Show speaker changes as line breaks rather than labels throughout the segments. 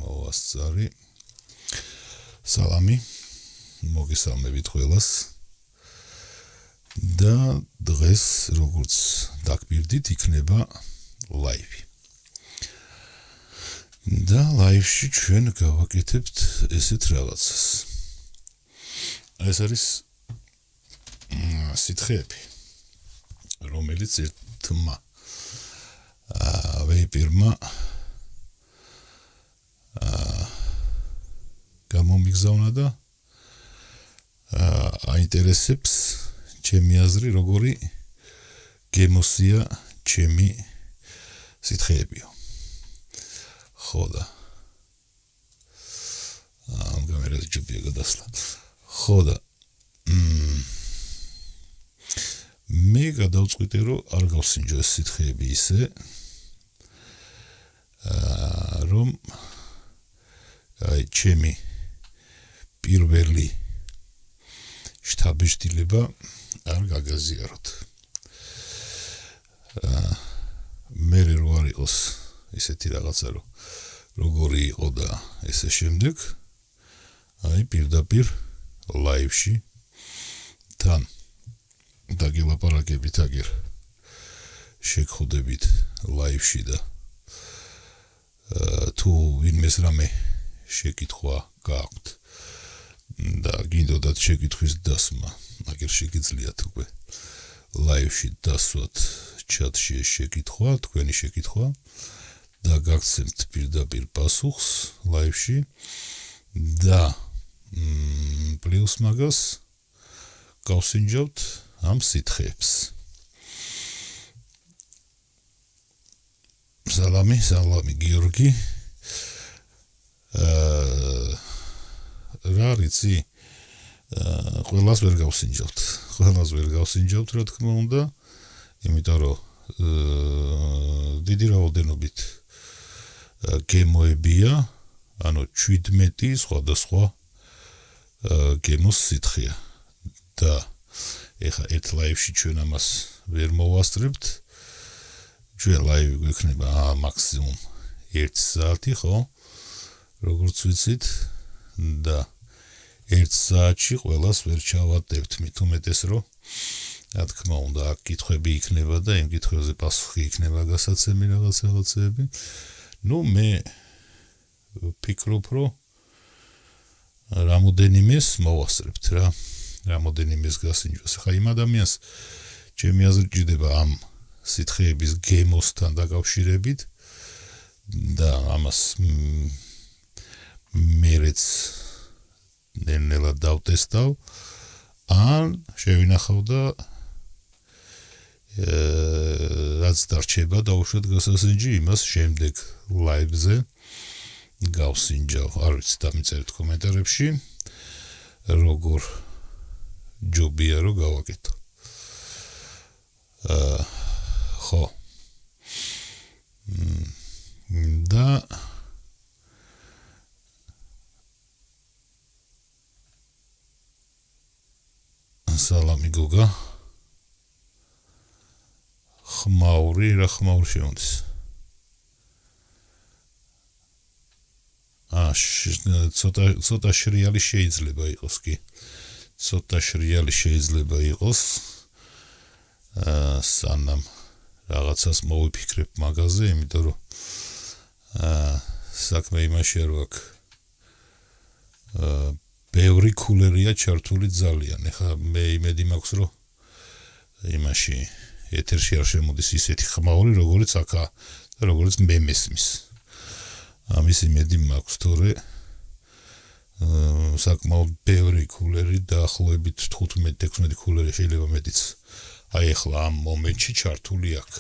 მოვასწარი სალამი მოგესალმებით ყველას და დღეს როგორც დაგბირდით იქნება ლაივი და ლაივში ჩვენ გავაკეთებთ ესეთ რაღაცას ეს არის სითხეები რომელიც ერთმა ვეიპირმა გამომიგზავნა და აინტერესებს ჩემი აზრი როგორი გემოსია ჩემი სითხეებიო ხო და ამ გამერაზე ჯობია გადასვლა ხო და მე გადავწყვიტე რომ არ გავსინჯო ეს სითხეები ისე რომ ჩემი პირველი შთაბეჭდილება არ გაგაზიაროთ მე რო არ იყოს ესეთი რაღაცა რომ როგორი იყო და ესე შემდეგ პირდაპირ ლაივში თან დაგილაპარაკებით აგერ შეგხვდებით ლაივში და თუ ვინმეს რამე შეკითხვა გააქვთ და გინდოდათ შეკითხვის დასმა აგერ შეგიძლიათ უკვე ლაივში დასვათ ჩატში შეკითხვა თქვენი შეკითხვა და გაგცემთ პირდაპირ პასუხს ლაივში და პლუს მაგას გავსინჯავთ ამ სითხეებს სალამი გიორგი რა რიცი ყველას ვერ გავსინჯავთ რა თქმა უნდა იმიტომ რომ დიდი რაოდენობით გემოებია ანუ 17 სხვადასხვა გემოს სითხეა და ეხა ერთ ლაივში ჩვენ ამას ვერ მოვასწრებთ ჩვენ ლაივი გვექნება მაქსიმუმ 1 საათი ხო როგორც ვიცით და 1 საათში ყველას ვერ ჩავატებთ მით უმეტეს რომ რა თქმა უნდა აქ კითხვები იქნება და იმ კითხვებზე პასუხი იქნება გასაცემი რაღაცეები ნუ მე ვფიქრობ რომ რამოდენიმეს მოვასწრებთ რა რამოდენიმეს გასინჯოს ხა იმ ადამიანს ჩემი აზრით ჭირდება ამ სითხეების გემოსთან დაკავშირებით და ამას მერეც ნელ-ნელა დავტესტავ ან შევინახავ და რაც დარჩება დაუშვათ გასასინჯი იმას შემდეგ ლაივზე გავსინჯავ არ ვიცი დამიწერეთ კომენტარებში როგორ ჯობია რომ გავაკეთო ხო და სალამი გოგა ხმაური რა ხმაური შეუნდის ცოტა შრიალი შეიძლება იყოს კი ცოტა შრიალი შეიძლება იყოს სანამ რაღაცას მოვიფიქრებ მაგაზე იმიტომ რომ საქმე იმაშია რომ აქ ბევრი კულერია ჩართული ძალიან ეხლა მე იმედი მაქვს რომ იმაში ეთერში არ შემოდის ისეთი ხმაური როგორიც აქა და როგორც მე მესმის ამის იმედი მაქვს თორე საკმაოდ ბევრი კულერი დაახლოებით 15-16 კულერი შეიძლება მეტიც აი ახლა ამ მომენტში ჩართული აქვს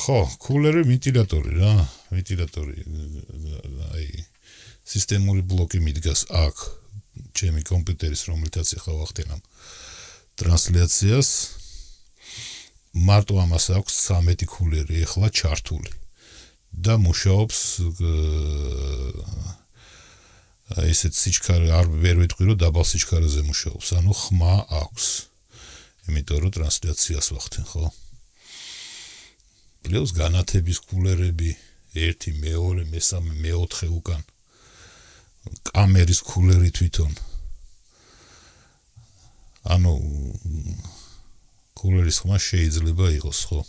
ხო კულერი ვენტილატორი რა ვენტილატორი აი სისტემური ბლოკი მიდგას აქ ჩემი კომპიუტერის რომელთაც ახლა ვახდენამ ტრანსლაციას მარტო ამას აქვს 13 კულერი ახლა ჩართული და მუშაობს ესეთ სიჩქარე არ ვერ ვიტყვი რომ დაბალ სიჩქარეზე მუშაობს ანუ ხმა აქვს იმიტომ რომ ტრანსლაციას ვახდენ ხო პლუს განათების კულერები 1, 2, 3, 4 უკან. კამერის კულერი თვითონ. ანუ კულერის ხმა შეიძლება იყოს, ხო?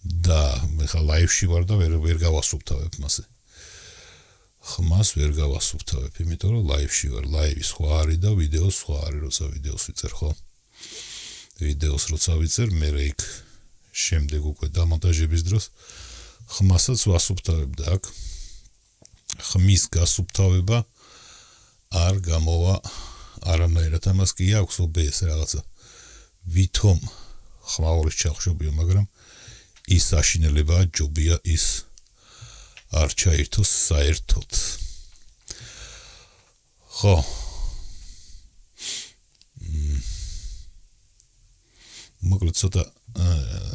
და მე ხა ლაივში ვარ და ვერ გავასუფთავებ მასე. ხმას ვერ გავასუფთავებ, იმიტომ რომ ლაივში ვარ. ლაივი სხვა არის და ვიდეო სხვა არის, როცა ვიდეოს ვიწერ, ხო? ვიდეოს როცა ვიწერ, მე იქ შემდეგ უკვე დამონტაჟების დროს ხმასაც ვასუფთავებ და აქ ხმის გასუფთავება არ გამოვა არანაირად. ამას კი აქვს OBS რაღაცა. ვითომ ხმაურის ჩახშობია, მაგრამ ის აშინელებაა, ჯობია ის არ ჩაირთოს საერთოდ. ხო. მოკლედ ცოტა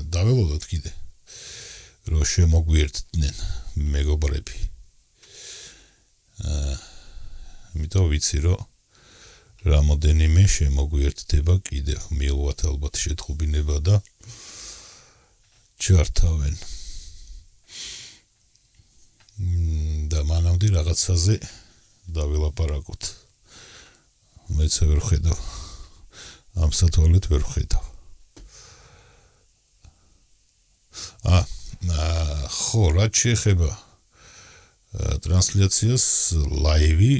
დაველოდოთ კიდე, რომ შემოგვიერთდნენ მეგობრები. იმიტომ ვიცი, რომ რამოდენიმე შემოგვიერთდება კიდევ, მიიღოთ ალბათ შეთხოვინება და ჩართავენ. და მანამდე რაღაცაზე დავილაპარაკოთ. მეც ვერ ხედავ. ამ სათვალეთ ვერ ხედავ. ხო, რაც შეეხება ტრანსლაციას, ლაივი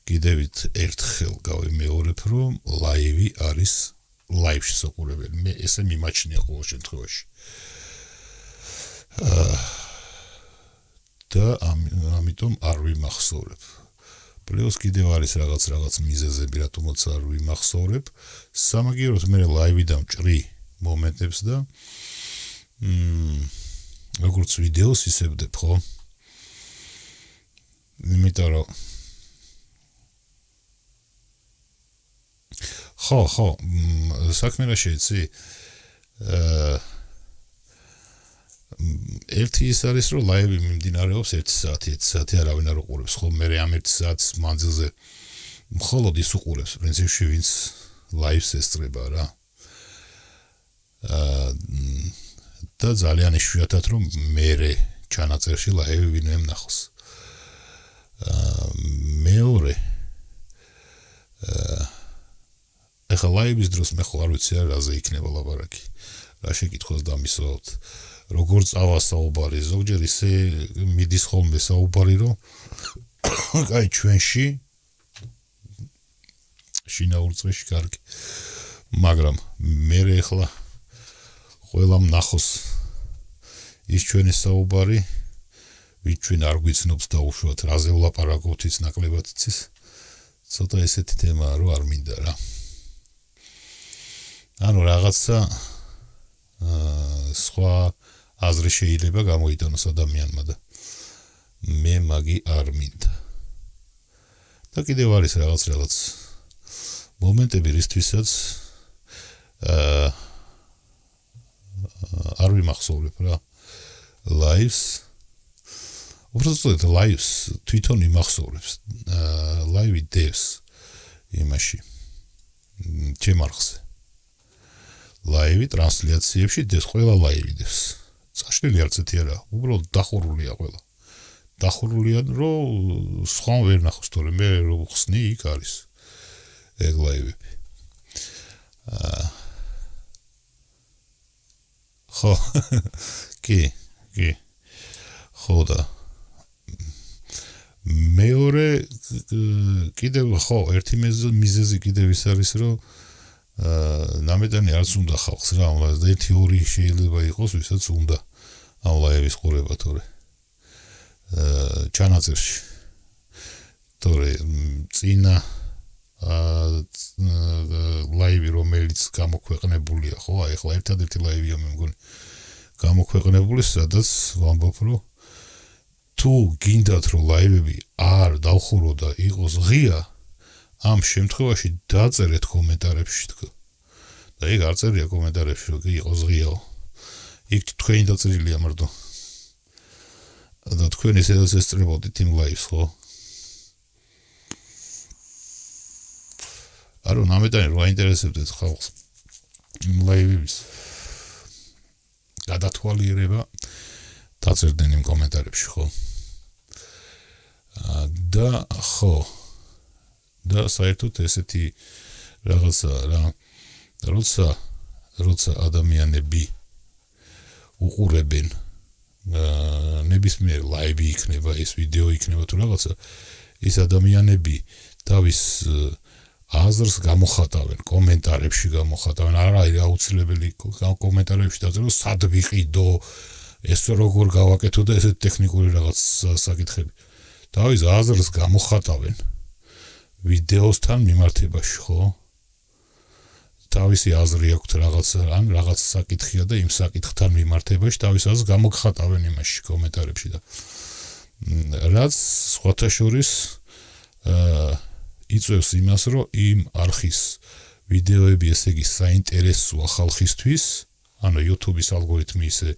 კიდევით ერთხელ გავიმეორებ, რომ ლაივი არის ლაივში საყურებელი. მე ესე მიმაჩნია ყოველ შემთხვევაში. და ამიტომ არ ვიმახსოვრებ. პლუს კიდევ არის რაღაც მიზეზები, რატომაც არ ვიმახსოვრებ. სამაგიეროდ მე ლაივიდან ვჭრი მომენტებს და როგორც ვიდეოს ისევდებ, ხო? იმიტომ რომ ხო, საქმე რა შეიცი? ერთი ის არის, რომ ლაივი მიმდინარეობს 1 საათი არავინ არ უყურებს, ხო? მე ამ 1 საათის მანძილზე მხოლოდ ის უყურებს, პრინციპში ვინც ლაივს ესწრება რა. და ძალიან იშვიათად რომ მე ჩანაწერში ლაივი ვინმე ნახოს. მეორე ეხლა ლაივის დროს მე ხო არ ვიცი რაზე იქნება ლაპარაკი. რა შეკითხვას დამისვავთ. როგორ წავა საუბარი, ზოგჯერ ისე მიდის ხოლმე საუბარი, რომ აი ჩვენში შინაურ წრეში კარგი. მაგრამ მე ეხლა ყველამ ნახოს ის ჩვენი საუბარი, ვით ჩვენ არ გვიცნობს დაუშვათ, რაზე ვლაპარაკობთ ის ნაკლებად იცის. ცოტა ესეთი თემაა, რომ არ მინდა რა. ანუ რაღაცა სხვა აზრი შეიძლება გამოიტანოს ადამიანმა და მე მაგი არ მინდა. და კიდევ არის რაღაც მომენტები, რისთვისაც არ ვიმახსოვრებ რა ლაივს. უბრალოდ ლაივს თვითონ იმახსოვრებს. ლაივი დევს იმაში ჩემ არხზე. ლაივი ტრანსლაციებში დევს, ყველა ლაივი დევს. წაშლილი არც ერთი არა, უბრალოდ დახურულია ყველა. დახურულია, რომ სხვა ვერ ნახოს, თორე მე რო ხსნი იქ არის ეგ ლაივები. ხო, კი. ხო და მეორე კიდევ ხო, ერთი მიზეზი კიდევ ის არის, რომ ნამეტანი არც უნდა ხალხს რა, ამას და 1-2 შეიძლება იყოს, ვისაც უნდა ამ ლაივის ყურება, თორე ჩანაწერში. თორე წინა ლაივი რომელიც გამოქვეყნებულია, ხო, აი ახლა ერთადერთი ლაივია მე მგონი გამოქვეყნებული, სადაც ვამბობ, რომ თუ გინდათ რომ ლაივები არ დავხურო და იყოს ღია, ამ შემთხვევაში დაწერეთ კომენტარებში თქო. და იქ არ წერია კომენტარებში, რომ იყოს ღიაო. იქ თქვენი დაწერილია მარტო. და თქვენ ისედაც ესწრებოდით იმ ლაივს, ხო? არო ნამეტანი რომ აინტერესებდეთ ხალხს. ლაივების გადათვალიერება დაწერდნენ იმ კომენტარებში, ხო? და საერთოდ ესეთი რაღაცა რა, როცა ადამიანები უყურებენ ნებისმიერ ლაივი იქნება, ეს ვიდეო იქნება თუ რაღაცა, ეს ადამიანები თავის აზრს გამოხატავენ, კომენტარებში გამოხატავენ, არ არის აუცილებელი კომენტარებში დაწერო, სად ვიყიდო, ეს როგორ გავაკეთო და ესეთ ტექნიკური რაღაც საკითხები. თავის აზრს გამოხატავენ ვიდეოსთან მიმართებაში, ხო? თავისი აზრი აქვთ რაღაც საკითხია და იმ საკითხთან მიმართებაში თავის აზრს გამოგხატავენ იმაში კომენტარებში და რაც სხვათა შორის იწვევს იმას, რომ იმ არხის ვიდეოები, ესე იგი, საინტერესოა ხალხისთვის, ანუ YouTube-ის ალგორითმი ისე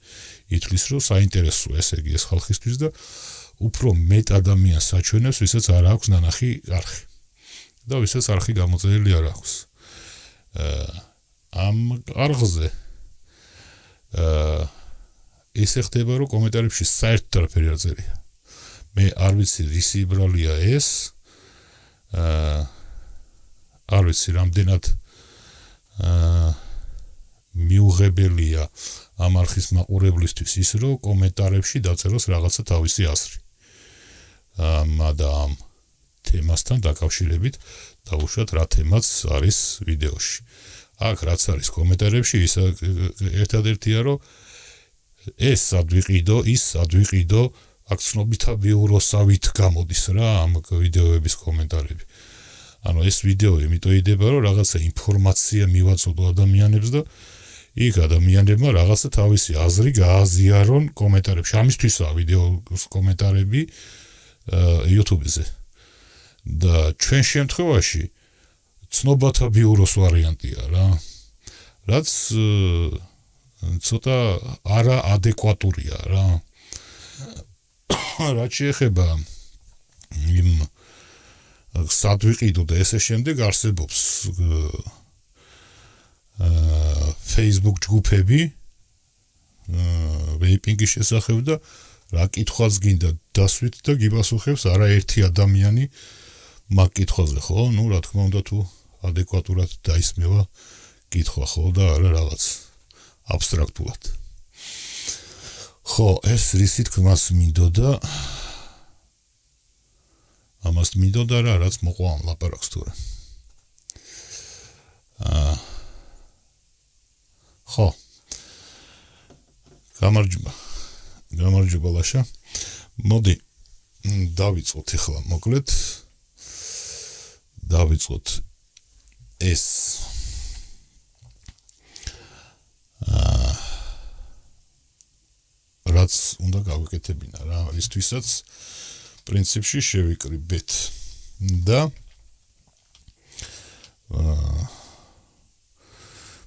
ითვლის, რომ საინტერესოა, ესე იგი, ეს ხალხისთვის და უფრო მეტ ადამიანს საჩვენებს, ვისაც არ აქვს ნანახი არხი. და ვისაც არხი გამოწერილი არ აქვს. ამ არხზე ისე ხდება, რომ კომენტარებში საერთოდ არაფერი არ წერია. მე არ ვიცი, რისი ბრალია ეს, არ ვიცი, რამდენად მიუღებელია ამ არხის მაყურებლისთვის ის, რომ კომენტარებში დაწეროს რაღაცა თავისი აზრი. და ამ თემასთან დაკავშირებით დაუშვათ რა თემაც არის ვიდეოში. აქ რაც არის კომენტარებში, ის ერთადერთია, რომ ეს სად ვიყიდო, ის სად ვიყიდო, აქ ცნობითა ბიუროსავით გამოდის რა ამ ვიდეოების კომენტარები. ანუ ეს ვიდეო იმიტომ იდება, რომ რაღაცა ინფორმაცია მივაწოდო ადამიანებს და იქ ადამიანებმა რაღაცა თავისი აზრი გააზიარონ კომენტარებში. ამისთვისაა ვიდეოს კომენტარები YouTube-ზე. და ჩვენ შემთხვევაში ცნობათა ბიუროს ვარიანტია რა. რაც ცოტა არაადეკვატურია რა. რაც შეეხება იმ სად ვიყიდო და ესე შემდეგ არსებობს Facebook ჯგუფები ვეიპინგის შესახებ და რა კითხვაც გინდა დასვით და გიპასუხებს არაერთი ადამიანი მაგ კითხვაზე, ხო? ნუ რა თქმა უნდა თუ ადეკვატურად დაისმევა კითხვა, ხო და არა რაღაც აბსტრაქტულად. ხო, ეს რისი თქმას მინდოდა? ამას მინდოდა რა, რაც მოყვა ამ ლაპარაკს თურმე. ხო. გამარჯობა ლაშა. მოდი დავიწყოთ ახლა მოკლედ. დავიწყოთ ეს რაც უნდა გავიკეთებინა რა, ისთვისაც პრინციპში შევიკრიბეთ და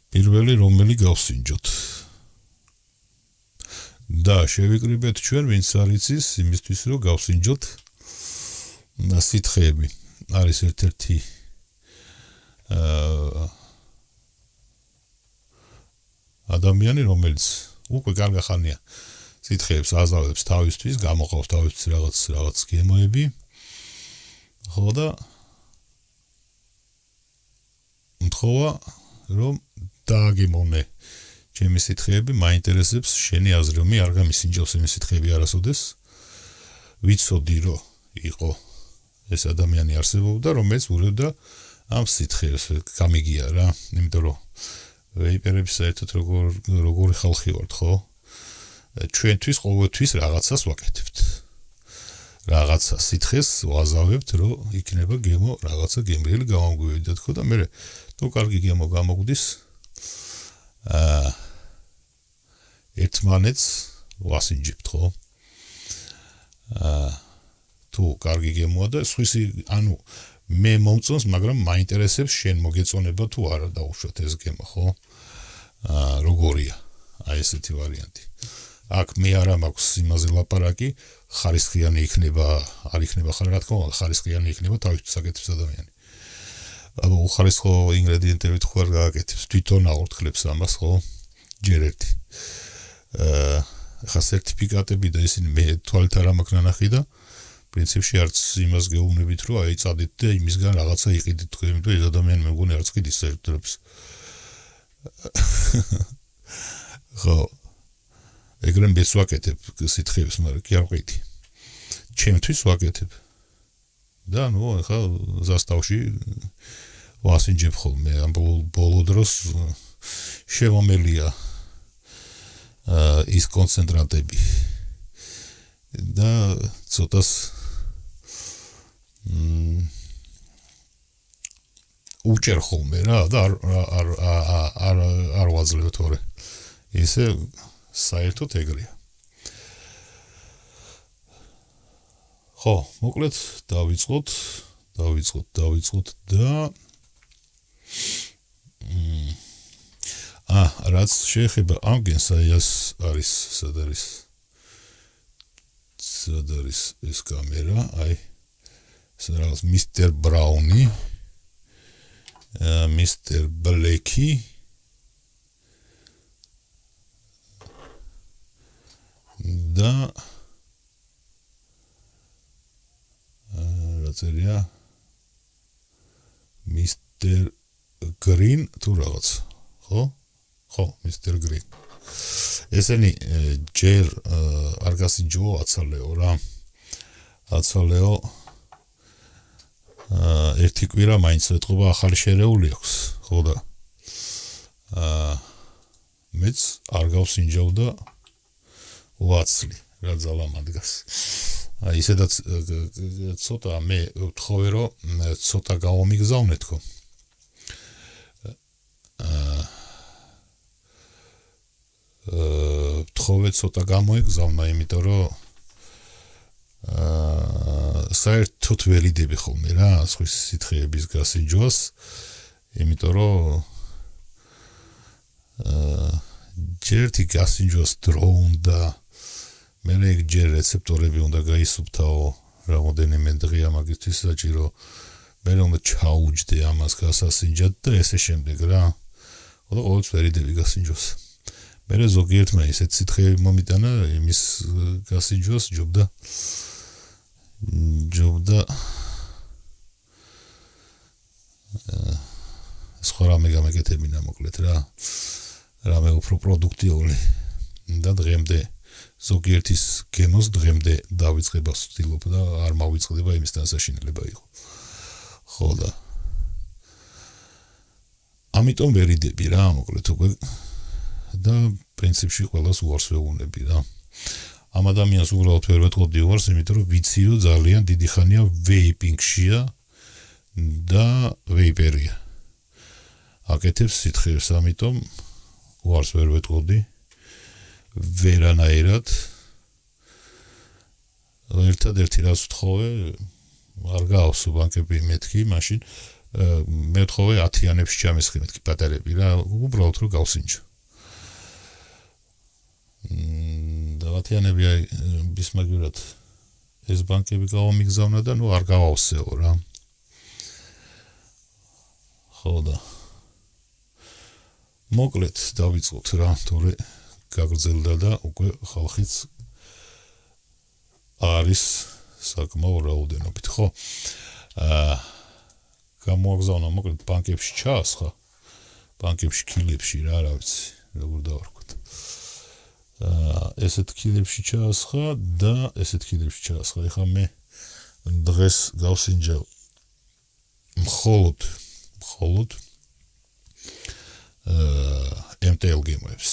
პირველი რომელი გავსინჯოთ და შევიკრიბეთ ჩვენ ვინც არ იცის იმისთვის რომ გავსინჯოთ სითხეები. არის ერთ-ერთი ადამიანი, რომელიც უკვე კარგი ხანია სითხეებს აზავებს თავისთვის, გამოყავს თავისთვის რაღაც გემოები. ხო და მთხოვა რომ დააგემოვნე ჩემი სითხეები, მაინტერესებს შენი აზრი, რომ მე არ გამისინჯავს იმის სითხეები არასოდეს. ვიცოდი რომ იყო ეს ადამიანი არსებობდა, რომელიც ურევდა ამ სითხეებს, გამიგია რა, იმიტომ რომ ვეიპერები საერთოდ როგორი ხალხი ვართ, ხო? ჩვენთვის ყოველთვის რაღაცას ვაკეთებთ. რაღაცა სითხეს ვაზავებთ, რომ იქნება გემო, რაღაცა გემრიელი გამომგვივიდეთ, ხო და მე თუ კარგი გემო გამოგვდის, ერთმანეთს ვასინჯებთ, ხო? თუ კარგი გემოა და სხვისი, ანუ მე მომწონს, მაგრამ მაინტერესებს შენ მოგეწონება თუ არა დაუშვათ ეს გემო, ხო? როგორია? აი ესეთი ვარიანტი. აქ მე არა მაქვს იმაზე ლაპარაკი, ხარისხიანი იქნება, არ იქნება, რა თქმა უნდა, ხარისხიანი იქნება თავისთვის აკეთებს ადამიანი. ანუ უხარისხო ინგრედიენტებით ხო არ გააკეთებს, თვითონ აორთქლებს ამას ხო ჯერ ერთი. ხა სერტიფიკატები და ისინი მე თვალით არ ამაქვს ნანახი და პრინციპში არც იმას გეუბნებით, რომ აი წადით და იმისგან რაღაცა იყიდით თქვენ, იმიტომ ეს ადამიანი მე მგონი არც ყიდის საერთოდ. ხო ეგრემ ბეს ვაკეთებ სითხეებს, მაგრამ კი არ ყიდი. ჩემთვის ვაკეთებ. და ნუ ხა ზასტავში ვასინჯებ ხოლმე ამ ბოლო დროს შევამელია ის კონცენტრატები და ცოტას უჭერ ხოლმე რა და არ ვაძლევ თორე ისე საერთოდ ეგრეა. ხო, მოკლედ დავიწყოთ და რაც შეეხება ამ გენსაიას არის სად არის ეს კამერა, აი ეს რაღაც მისტერ ბრაუნი, მისტერ ბლეკი და რაწერია მისტერ გრინ თუ რაღაც ხო მისტერ გრინ ესენი ჯერ არ გასინჯო აცალეო რა აცალეო ერთი კვირა მაინც ეთყობა ახალი შერეული აქვს ხო და მეც არ გავსინჯავდა ვაცლი რა ძალა მადგას აი ისედაც ცოტა მე ვთხოვე რომ ცოტა გავამიგზავნეთ ხო ვთხოვე ცოტა გამოეგზავნა იმიტომ რომ საერთოდ ველიდები ხოლმე რა სხვის სითხეების გასინჯვას იმიტომ რომ ჯერთი გასინჯვას დრო უნდა მე ჯერ რეცეპტორები უნდა გაისუფთავო რამოდენიმე დღეა მაგისთვის საჭირო მე უნდა ჩაუჯდე ამას გასასინჯად და ესე შემდეგ რა ხო და ყოველთვის ვერიდები გასინჯვას მე ზოგიერთმა ისეთ სითხეები მომიტანა იმის გასინჯვას ჯობდა სხვა რამე გამეკეთებინა მოკლედ რა რამე უფრო პროდუქტიული და დღემდე ზოგიერთის გემოს დღემდე დავიწყება ვცდილობ და არ მავიწყდება იმის დასაშინელება იყო ხო და ამიტომ ვერიდები რა მოკლედ უკვე და პრინციპში ყველას უარს ვეუბნები რა ამ ადამიანს უბრალოდ ვერ ვეტყოდი უარს იმიტომ რომ ვიცი რომ ძალიან დიდი ხანია ვეიპინგშია და ვეიპერია აკეთებს სითხეებს ამიტომ უარს ვერ ვეტყოდი ვერანაირად ერთადერთი რაც ვთხოვე არ გავსო ბანკები მეთქი მაშინ მე ვთხოვე 10-იანებში ჩამესხი მეთქი პატარები რა უბრალოდ რომ გავსინჯო და 10-იანები აი ბისმაგივრად ეს ბანკები გავამიგზავნა და ნუ არ გავავსეო რა ხო და მოკლედ დავიწყოთ რა თორე გაგრძელდა და უკვე ხალხიც არის საკმაო რაოდენობით ხო გამოაგზავნა მოკლედ ბანკებში ჩაასხა ბანკებში კილებში რა ვიცი როგორ დავარქვათ ესეთ კილებში ჩაასხა და ესეთ კილებში ჩაასხა ეხლა მე დღეს გავსინჯა მხოლოდ MTL გემებს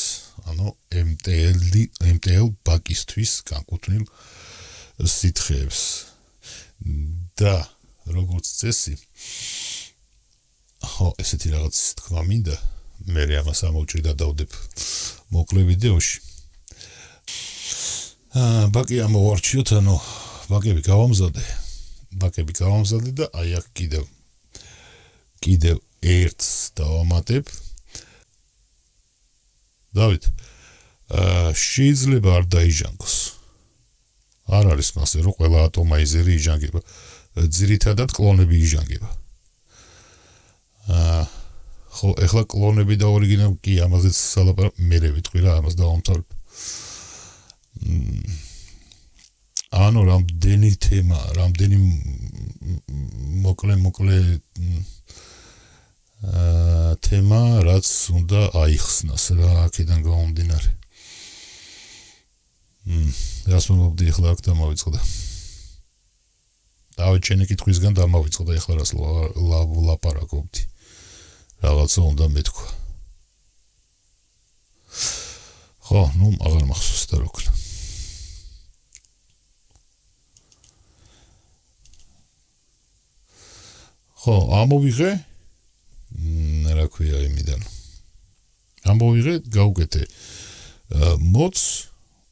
ანუ MTL ბაკისთვის განკუთვნილ სითხეებს და როგორც წესი ხო ესეთი რაღაც თქვა მინდა მე ამას ამოვჭრი და დავდებ მოკლე ვიდეოში ბაკი ამოვარჩიოთ ანუ ბაკები გავამზადე და აი აქ კიდევ ერთს დავამატებ დავით შეიძლება არ დაიჟანგოს არ არის მასე რომ ყველა ატომაიზერი იჟანგება ძირითადად კლონები იჟანგება ხო, ეხლა კლონები და ორიგინალი კი ამაზეც სალაპარაკო მე ვიტყვი რა ამას დავამთავრებ. ანუ რამდენი თემა, რამდენი მოკლე თემა, რაც უნდა აიხსნას რა აქედან გამომდინარე. რას მომობდი ეხლა აქ დამავიწყდა. დავით შენი კითხვისგან დამავიწყდა ეხლა რას ლაპარაკობდი. რაღაცა უნდა მეთქვა. ხო, ნუ აღარ მახსოვს და რა ვქნა. ხო, ამოვიღე რა ქვია იმიდან. ამოვიღე, გავუკეთე მოც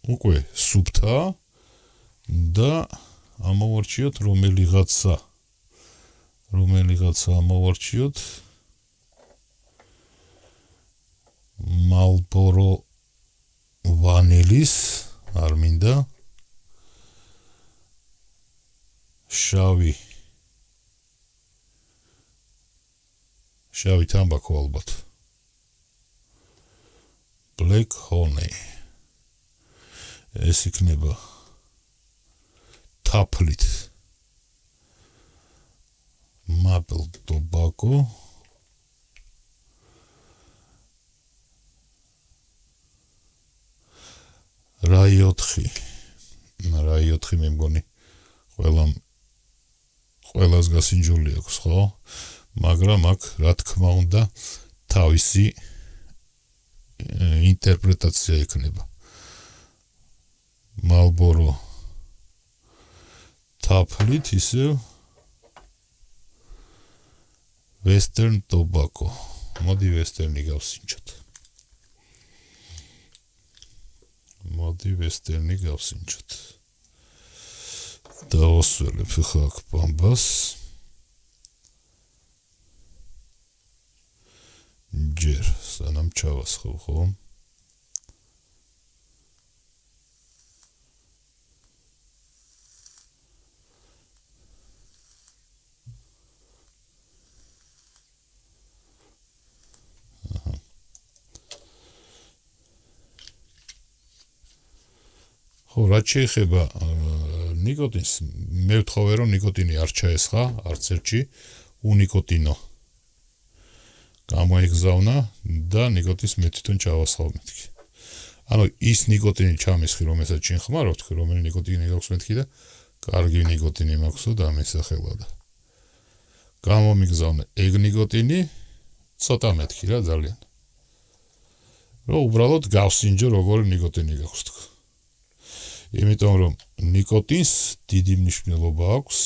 უკვე სუფთა და ამოვარჩიოთ რომელიღაცა ამოვარჩიოთ Marlboro ვანილის არ მინდა შავი თამბაქო ალბათ Black Honey ეს იქნება თაფლით Maple Tobacco რაიოთხი მე მგონი ყველას გასინჯული აქვს ხო მაგრამ აქ რა თქმა უნდა თავისი ინტერპრეტაცია იქნება Marlboro თაფლით ისევ Western Tobacco მოდი Western-ი გავსინჯოთ და ოსველებ ხა აქ ბამბას ჯერ სანამ ჩავასხო ხო ხო რაც შეეხება ნიკოტინს მე ვთხოვე რომ ნიკოტინი არ ჩაესხა არც ერთში უნიკოტინო გამოიგზავნა და ნიკოტინს მე თვითონ ჩავასხავ მეთქი ანუ ის ნიკოტინი ჩამესხი რომელსაც შენ ხმარავ თქვი რომელი ნიკოტინი გაქვს მეთქი და კარგი ნიკოტინი მაქვსო და მესახელადა გამომიგზავნა ეგ ნიკოტინი ცოტა მეთქი რა ძალიან რომ უბრალოდ გავსინჯო როგორი ნიკოტინი გაქვს თქვი იმიტომ რომ ნიკოტინს დიდი მნიშვნელობა აქვს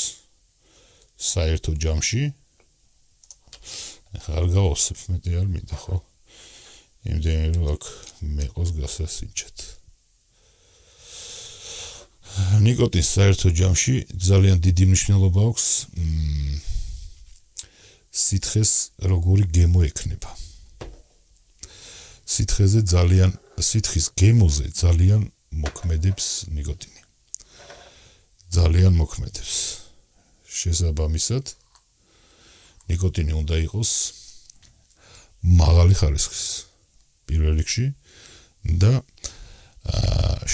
საერთო ჯამში არ გავავსებ მეტი არ მინდა ხო იმდენი რომ აქ მეყოს გასასინჯად ნიკოტინს საერთო ჯამში ძალიან დიდი მნიშვნელობა აქვს სითხეს როგორი გემო ექნება სითხის გემოზე ძალიან მოქმედებს ნიკოტინი ძალიან მოქმედებს შესაბამისად ნიკოტინი უნდა იყოს მაღალი ხარისხის პირველ რიგში და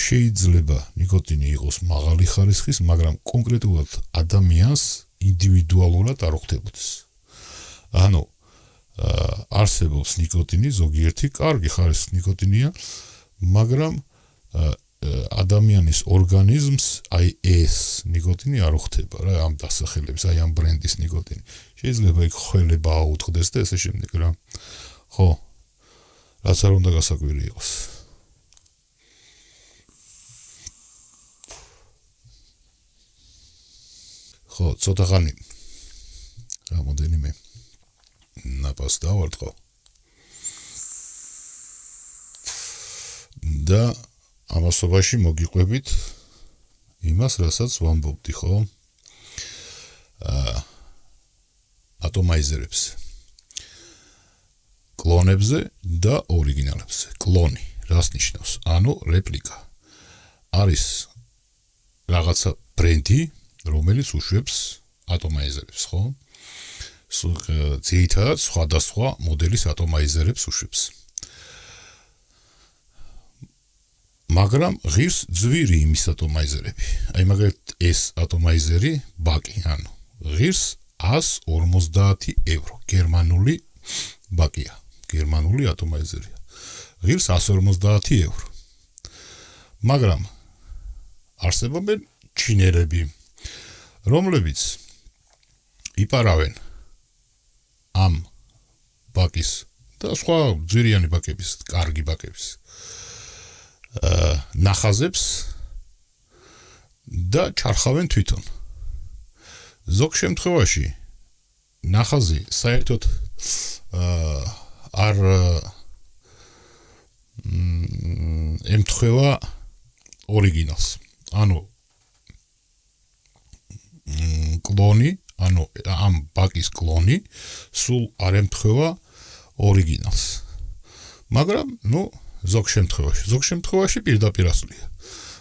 შეიძლება ნიკოტინი იყოს მაღალი ხარისხის მაგრამ კონკრეტულად ადამიანს ინდივიდუალურად არ უხდებოდეს ანუ არსებობს ნიკოტინი ზოგიერთი კარგი ხარისხის ნიკოტინია მაგრამ ადამიანის ორგანიზმს აი ეს ნიკოტინი არ უხდება რა ამ დასახელების აი ამ ბრენდის ნიკოტინი შეიძლება იქ ხველება აუთხდეს და ესე შემდეგ რა ხო რაც არ უნდა გასაკვირი იყოს ხო ცოტა ხანი რამოდენიმე ნაპას დავარტყო და ამასობაში მოგიყვებით იმას, რასაც ვამბობდი, ხო? ატომაიზერებს. კლონებზე და ორიგინალებზე. კლონი, რას ნიშნავს? ანუ რეპლიკა. არის რაღაცა ბრენდი, რომელიც უშვებს ატომაიზერებს, ხო? ძირითადად სხვადასხვა მოდელის ატომაიზერებს უშვებს. მაგრამ ღირს ძვირი იმის ატომაიზერები. აი მაგალითად ეს ატომაიზერი ბაკი, ანუ ღირს 150 евро. გერმანული ბაკია, გერმანული ატომაიზერია. ღირს 150 евро. მაგრამ არსებობენ ჩინელები, რომლებიც იპარავენ ამ ბაკის და სხვა ძვირიანი ბაკების, კარგი ბაკების ნახაზებს და ჩარხავენ თვითონ. ზოგ შემთხვევაში ნახაზი საერთოდ არ ემთხვევა ორიგინალს. ანუ კლონი, ანუ ამ ბაკის კლონი სულ არ ემთხვევა ორიგინალს. მაგრამ, ზოგ შემთხვევაში პირდაპირ ასვლია.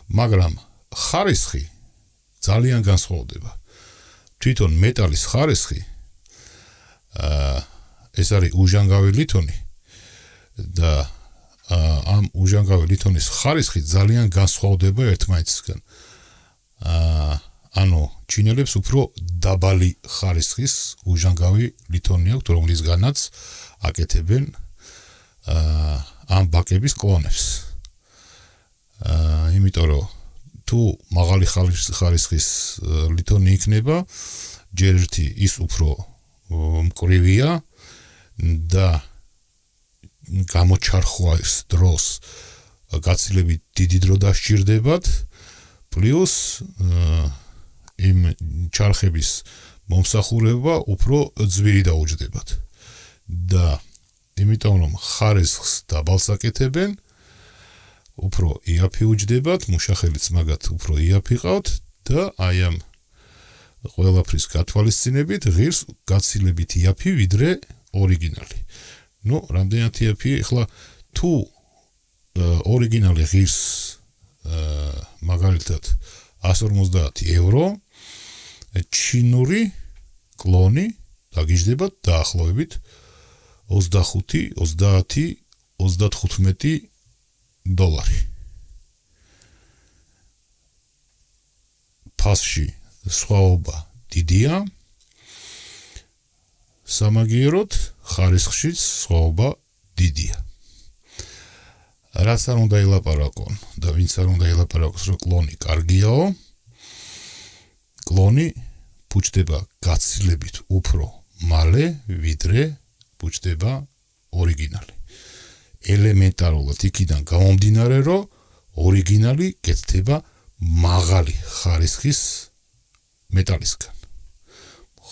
მაგრამ ხარისხი ძალიან განსხვავდება. თვითონ მეტალის ხარისხი ეს არის უჟანგავი ლითონი და ამ უჟანგავი ლითონის ხარისხი ძალიან განსხვავდება ერთმანეთისგან. ანუ ჩინელებს უფრო დაბალი ხარისხის უჟანგავი ლითონი აქვთ, რომლისგანაც აკეთებენ ამ ბაკების კლონებს. იმიტომ რომ თუ მაღალი ხარისხის ლითონი იქნება, ჯერ ერთი ის უფრო მკვრივია და გამოჩარხვის დროს გაცილებით დიდი დრო დასჭირდებათ, პლუს იმ ჩარხების მომსახურება უფრო ძვირი დაუჯდებათ. და იმიტომ რომ ხარისხს დაბალს აკეთებენ, უფრო იაფი უჯდებათ, მუშახელიც მაგათ უფრო იაფი ყავთ და აი ამ ყველაფრის გათვალისწინებით ღირს გაცილებით იაფი ვიდრე ორიგინალი. რამდენად იაფი, ეხლა თუ ორიგინალი ღირს მაგალითად 150 евро, ჩინური კლონი დაგიჯდებათ დაახლოებით 25, 30, 35 დოლარი. ფასში სხვაობა დიდია, სამაგიეროდ ხარისხშიც სხვაობა დიდია. რაც არ უნდა ელაპარაკონ და ვინც არ უნდა ელაპარაკოს, რომ კლონი კარგიაო, კლონი ფუჭდება გაცილებით უფრო მალე, ვიდრე ფუჭდება ორიგინალი. ელემენტარულად იქიდან გამომდინარე, რომ ორიგინალი კეთდება მაღალი ხარისხის მეტალისგან.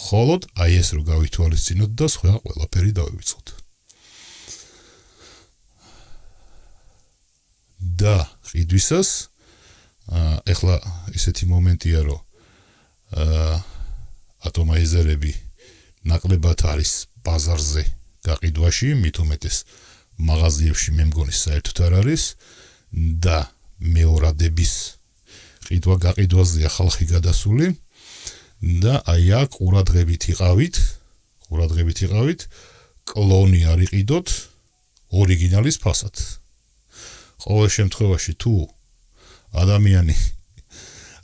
ხოლოდ აი ეს რო გავითვალისწინოთ და სხვა ყველაფერი დავივიწყოთ. და ყიდვისას ეხლა ესეთი მომენტია, რომ ატომაიზერები ნაკლებად არის ბაზარზე გაყიდვაში, მით უმეტეს მაღაზიებში მე მგონი საერთოდ არ არის და მეორადების ყიდვა-გაყიდვაზეა ხალხი გადასული და აი აქ ყურადღებით იყავით, კლონი არ იყიდოთ ორიგინალის ფასად. ყოველ შემთხვევაში თუ ადამიანი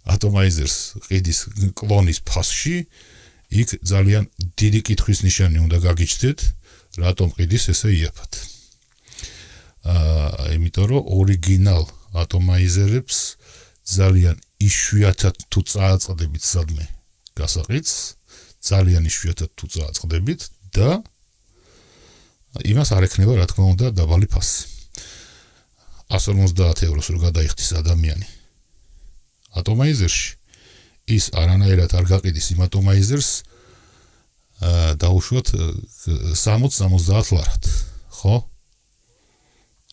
ატომაიზერს ყიდის კლონის ფასში, იქ ძალიან დიდი კითხვის ნიშანი უნდა გაგიჩნდეთ, რატომ ყიდის ესე იაფად. იმიტომ რომ ორიგინალ ატომაიზერებს ძალიან იშვიათად თუ წააწყდებით სადმე გასაყიდს, ძალიან იშვიათად თუ წააწყდებით და იმას არ ექნება, რა თქმა უნდა, დაბალი ფასი. 150 ევროს რო გადაიხდის ადამიანი ატომაიზერში, ის არანაირად არ გაყიდის იმ ატომაიზერს დაუშვათ 60-70 ლარად, ხო?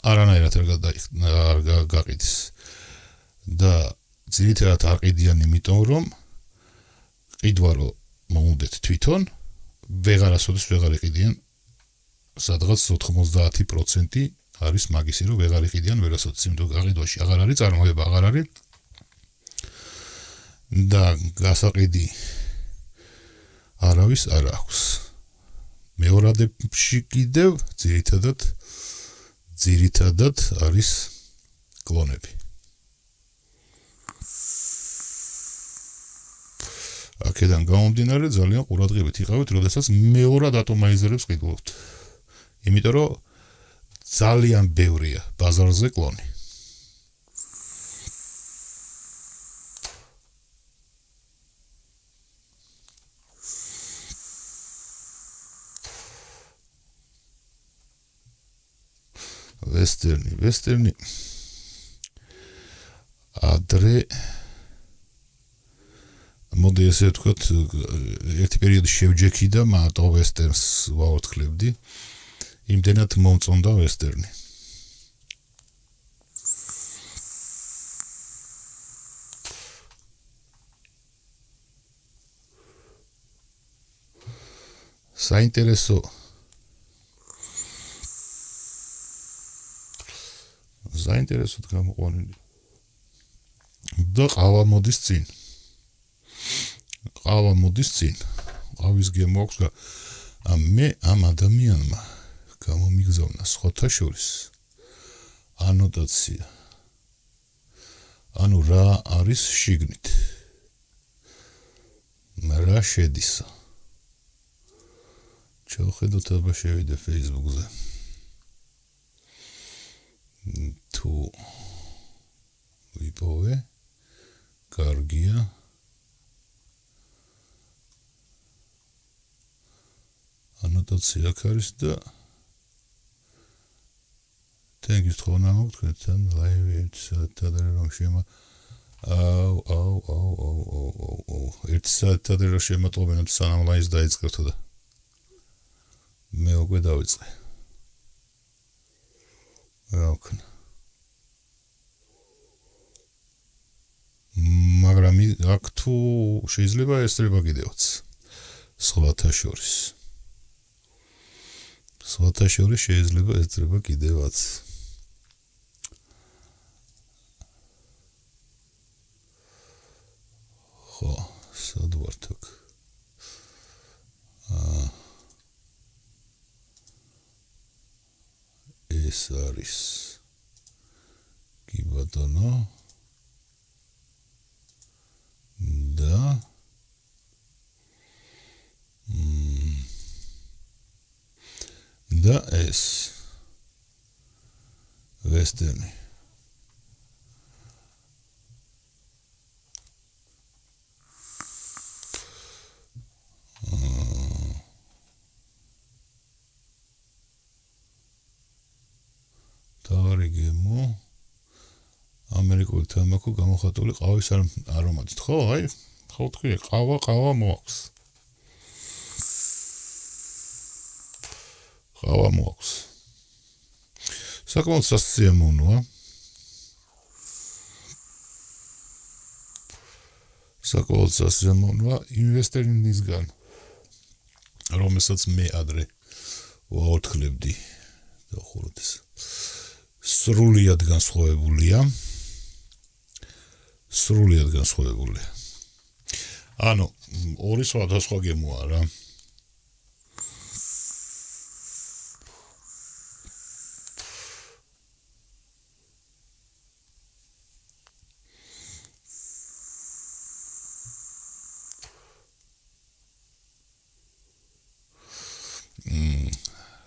არანაირად არ გაყიდის. და ძირითადად არ ყიდიან, იმიტომ რომ ყიდვა რო მოუნდეთ თვითონ, ვეღარასოდეს ვეღარ იყიდიან, სადღაც 90% არის მაგისი, რომ ვეღარ იყიდიან ვერასოდეს, იმიტომ გაყიდვაში აღარ არის წარმოება, აღარ არის და გასაყიდი არავის არ აქვს. მეორადებში კიდევ ძირითადად არის კლონები. აქედან გამომდინარე ძალიან ყურადღებით იყავით, როდესაც მეორად ატომაიზერებს ყიდულობთ. იმიტომ რომ ძალიან ბევრია ბაზარზე კლონი. ვესტერნი ადრე მოდი ესე ვთქვათ, ერთი პერიოდი შევჯექი და მარტო ვესტერნს ვაოთხლებდი. იმდენად მომწონდა ვესტერნი. საინტერესოდ გამოყვანილი. და ყავა მოდის წინ. ყავის გემო აქვს მე ამ ადამიანმა გამომიგზავნა სხვათა შორის ანოტაცია. ანუ რა არის შიგნით? რა შედის? ჩავხედოთ აბა შევიდე Facebook-ზე. თუ ვიპოვე კარგია ანოტაცია არის და თენგის თხოვნა მოგთქვენთან ლაივით სადადრე რომ შემა ერთი საათად რომ შემატყობენ სანამ ლაიზ დაიწყებთო და მე უკვე დავიწყე. რა ვქნა? მაგრამ აქ თუ შეიძლება ესწრება კიდევაც სხვათა შორის შეიძლება ესწრება კიდევაც. ხო, სად ვართ აქ? ეს არის კი ბატონო და ეს ვესტერნი. თავარი გემო ამერიკული თამბაქო გამოხატული ყავის არომატით. ხო, აი, ხო თქვი, ყავა მოაქვს. საკმაოდ სასიამოვნოა. ინვესტორინისგან, რომელსაც მე ადრე ვაოთხლებდი და ხოლოდ ეს სრულიად განსხვავებულია. ანუ ორი სხვადასხვა გემოა რა.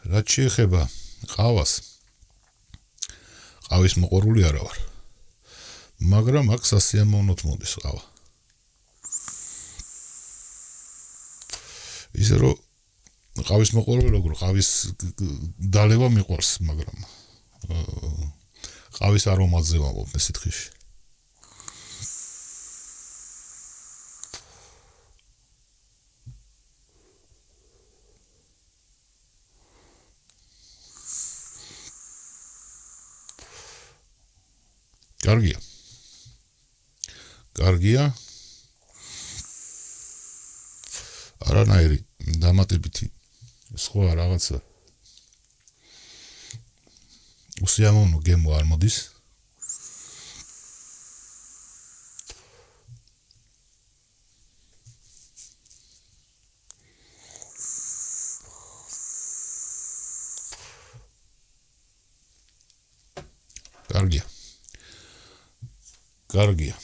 რაც შეეხება ყავის მოყვარული არა ვარ. მაგრამ აქ სასიამოვნოდ მოდის ყავა. ისე რომ ყავის მოყვარული როგორ ყავის დალევა მიყვარს, მაგრამ ყავის არომატზე ვამბობ მე სითხეში. კარგია. არანაირი დამატებითი სხვა რაღაცა უსიამოვნო გემო არ მოდის. კარგია.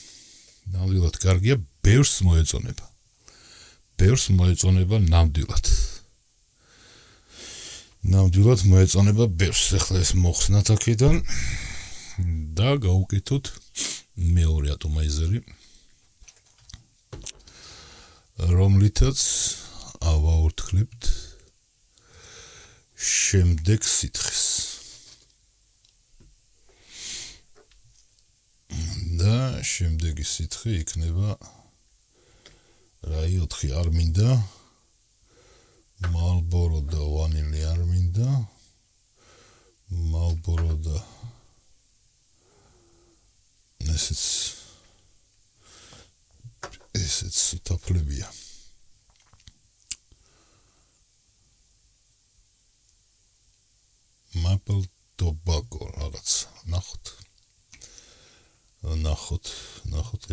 ნამდვილად კარგია, ბევრს მოეწონება. ნამდვილად. ნამდვილად მოეწონება ბევრს. ეხლა ეს მოხსნათ აქედან და გავუკეთოთ მეორე ატომაიზერი, რომლითაც ავაურთქლებთ შემდეგ სითხეს. და შემდეგი სითხე იქნება რაი 4 არ მინდა, Marlboro და ვანილი არ მინდა, Marlboro და ესეც სათაფლებია. Maple tobacco რაღაც ნახოთ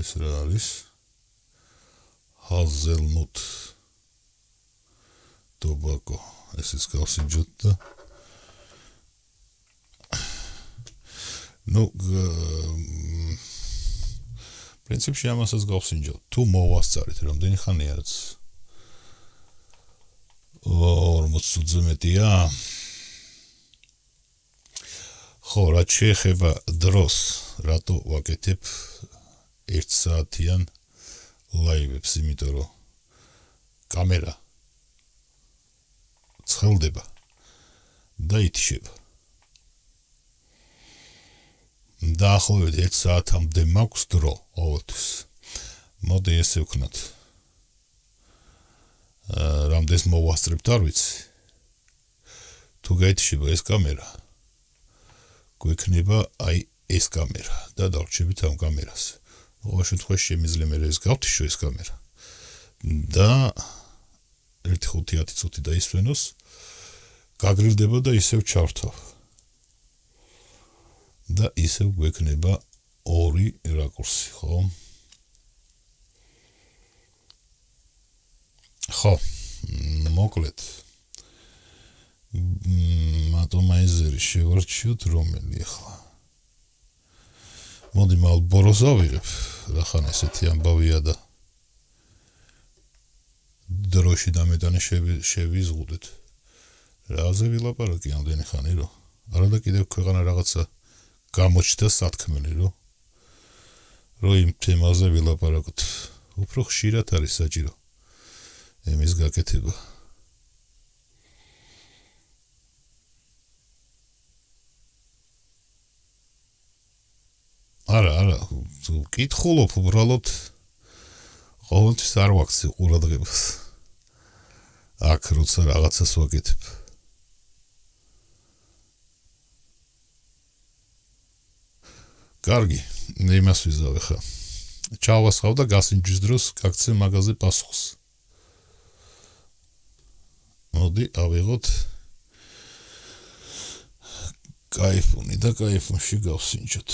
ეს რა არის. Hazelnut tobacco ესეც გავსინჯოთ და პრინციპში ამასაც გავსინჯოთ. თუ მოვასწარით რამდენი ხანია რაც 40 წუთზე მეტია. ხო, რაც შეეხება დროს, რატო ვაკეთებ 1 საათიან ლაივებს, იმიტომ რომ კამერა ცხელდება და ითიშება. დაახლოებით 1 საათამდე მაქვს დრო ყოველთვის. მოდი ესე ვქნათ. რამდენს მოვასწრებთ არ ვიცი. თუ გაითიშება ეს კამერა, გვექნება აი ეს კამერა და დავრჩებით ამ კამერას. ყოველ შემთხვევაში შემიძლია მე ეს გავთიშო ეს კამერა და 1-5-10 წუთი დაისვენოს, გაგრილდება და ისევ ჩავრთავ. და ისევ გვექნება 2 რაკურსი, ხო? ხო, მოკლედ. ატომაიზერი შევარჩიოთ რომელი ახლა. მოდი Marlboro-ს ავიღებ, რახან ესეთი ამბავია და დროში დამეტანი შევიზღუდეთ. რაზე ვილაპარაკი ამდენი ხანი რომ? არა და კიდევ ქვეყანა რაღაცა გამოჩნდა სათქმელი რომ იმ თემაზე ვილაპარაკოთ. უფრო ხშირად არის საჭირო ემის გაკეთება. არა, ვკითხულობ უბრალოდ ყოველთვის არ ვაქცევ ყურადღებას. აქ როცა რაღაცას ვაკეთებ. კარგი, იმას ვიზავ ხა. ჩავასხავ და გასინჯვის დროს გაქცე მაგაზე პასუხს. მოდი ავიღოთ кайფუნი და кайფუნში გავსინჯოთ.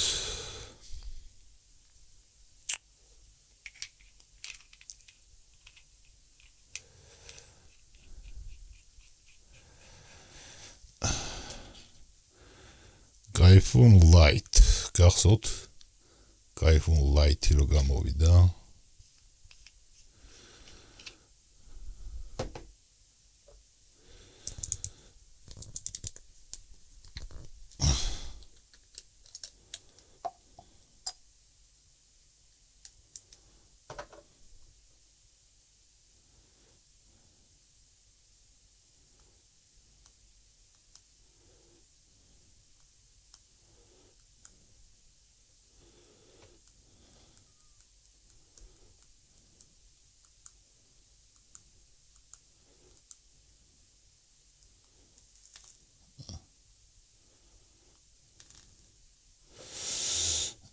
iPhone Lite გახსოვთ? iPhone Lite რო გამოვიდა.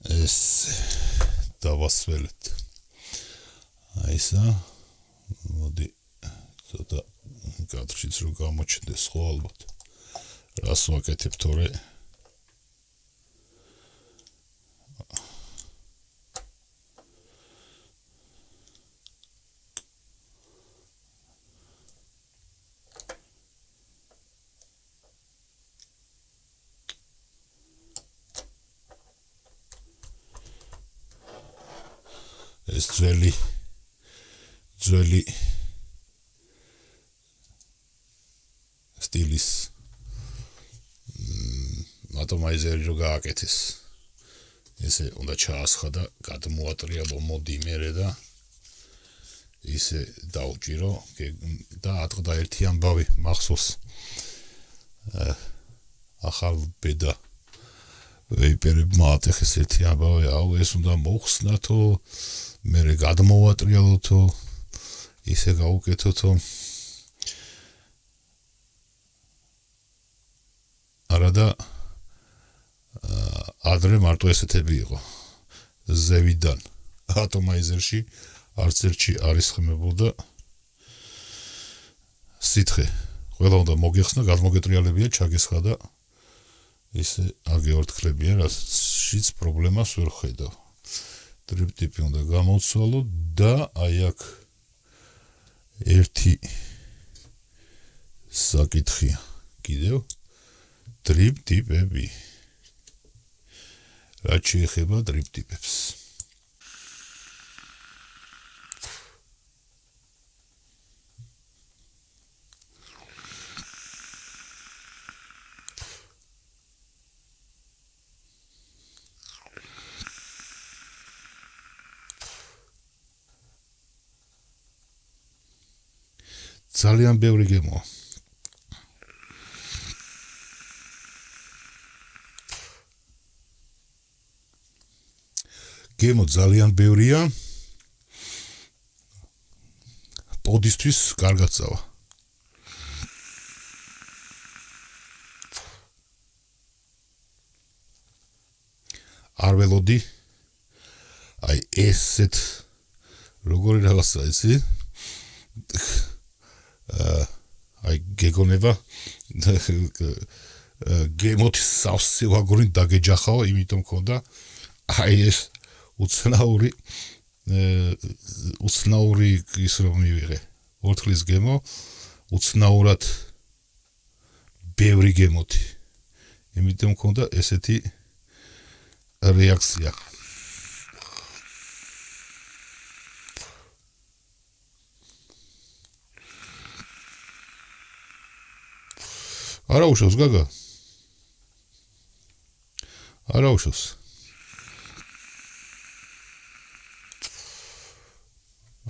ეს დავასველეთ. აი ესა. მოდი ცოტა კადრშიც რო გამოჩნდეს ხო ალბათ. რას ვაკეთებ თორე ეს ძველი სტილის ატომაიზერი რო გააკეთეს ესე უნდა ჩაასხა და გადმოატრია მოდი მერე და ისე დაუჭირო და ატყდა ერთი ამბავი მახსოვს ახალ ბედა ვეიპერებმა ატეხეს ერთი ამბავი აუ ეს უნდა მოხსნათო მერე გადმოვატრიალოთო ისე გაუკეთოთო არადა ადრე მარტო ესეთები იყო ზევიდან ატომაიზერში არც ერთში არის ხმებოდა სითხე ყველა უნდა მოგეხსნა გადმოგეტრიალებია ჩაგესხა და ისე აგეორთქლებია რაშიც პრობლემას ვერ ხედავ ტრიპტიპი უნდა გამოვცვალო და აი აქ ერთი საკითხია კიდევ ტრიპტიპები რაც შეეხება ტრიპტიპებს ძალიან ბევრი გემოა გემო ძალიან ბევრია პოდისთვის კარგად წავა არ ველოდი აი ესეთ როგორი რაღაცა იცი აი გეგონება გემოთი სავსე ვაგონით დაგეჯახაო იმიტომ მქონდა აი ეს უცნაური ის რომ მივიღე ორთქლის გემო უცნაურად ბევრი გემოთი იმიტომ მქონდა ესეთი რეაქცია არა უშავს გაგა არა უშავს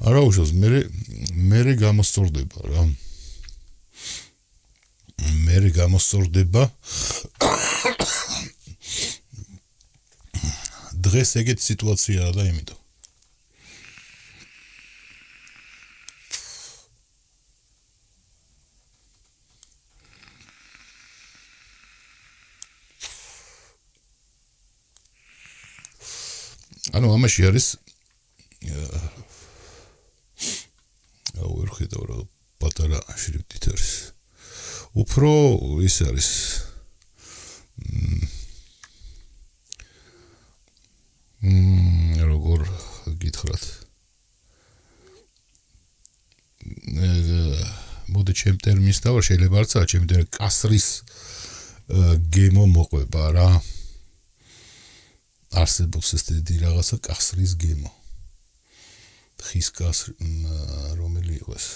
არა უშავს მერე გამოსწორდება რა მერე გამოსწორდება დღეს ეგეთ სიტუაციაა და იმიტომ ანუ ამაში არის ვერ ხედავ რა პატარა შრიფტით არის უფრო ის არის როგორ გითხრათ მოდი ჩემ ტერმინს დავარ შეიძლება არცა ჩემი ტერმინი კასრის გემო მოყვება რა არსებობს ეს დიდი რაღაცა კასრის გემო ხის კასრი რომელი იყო ეს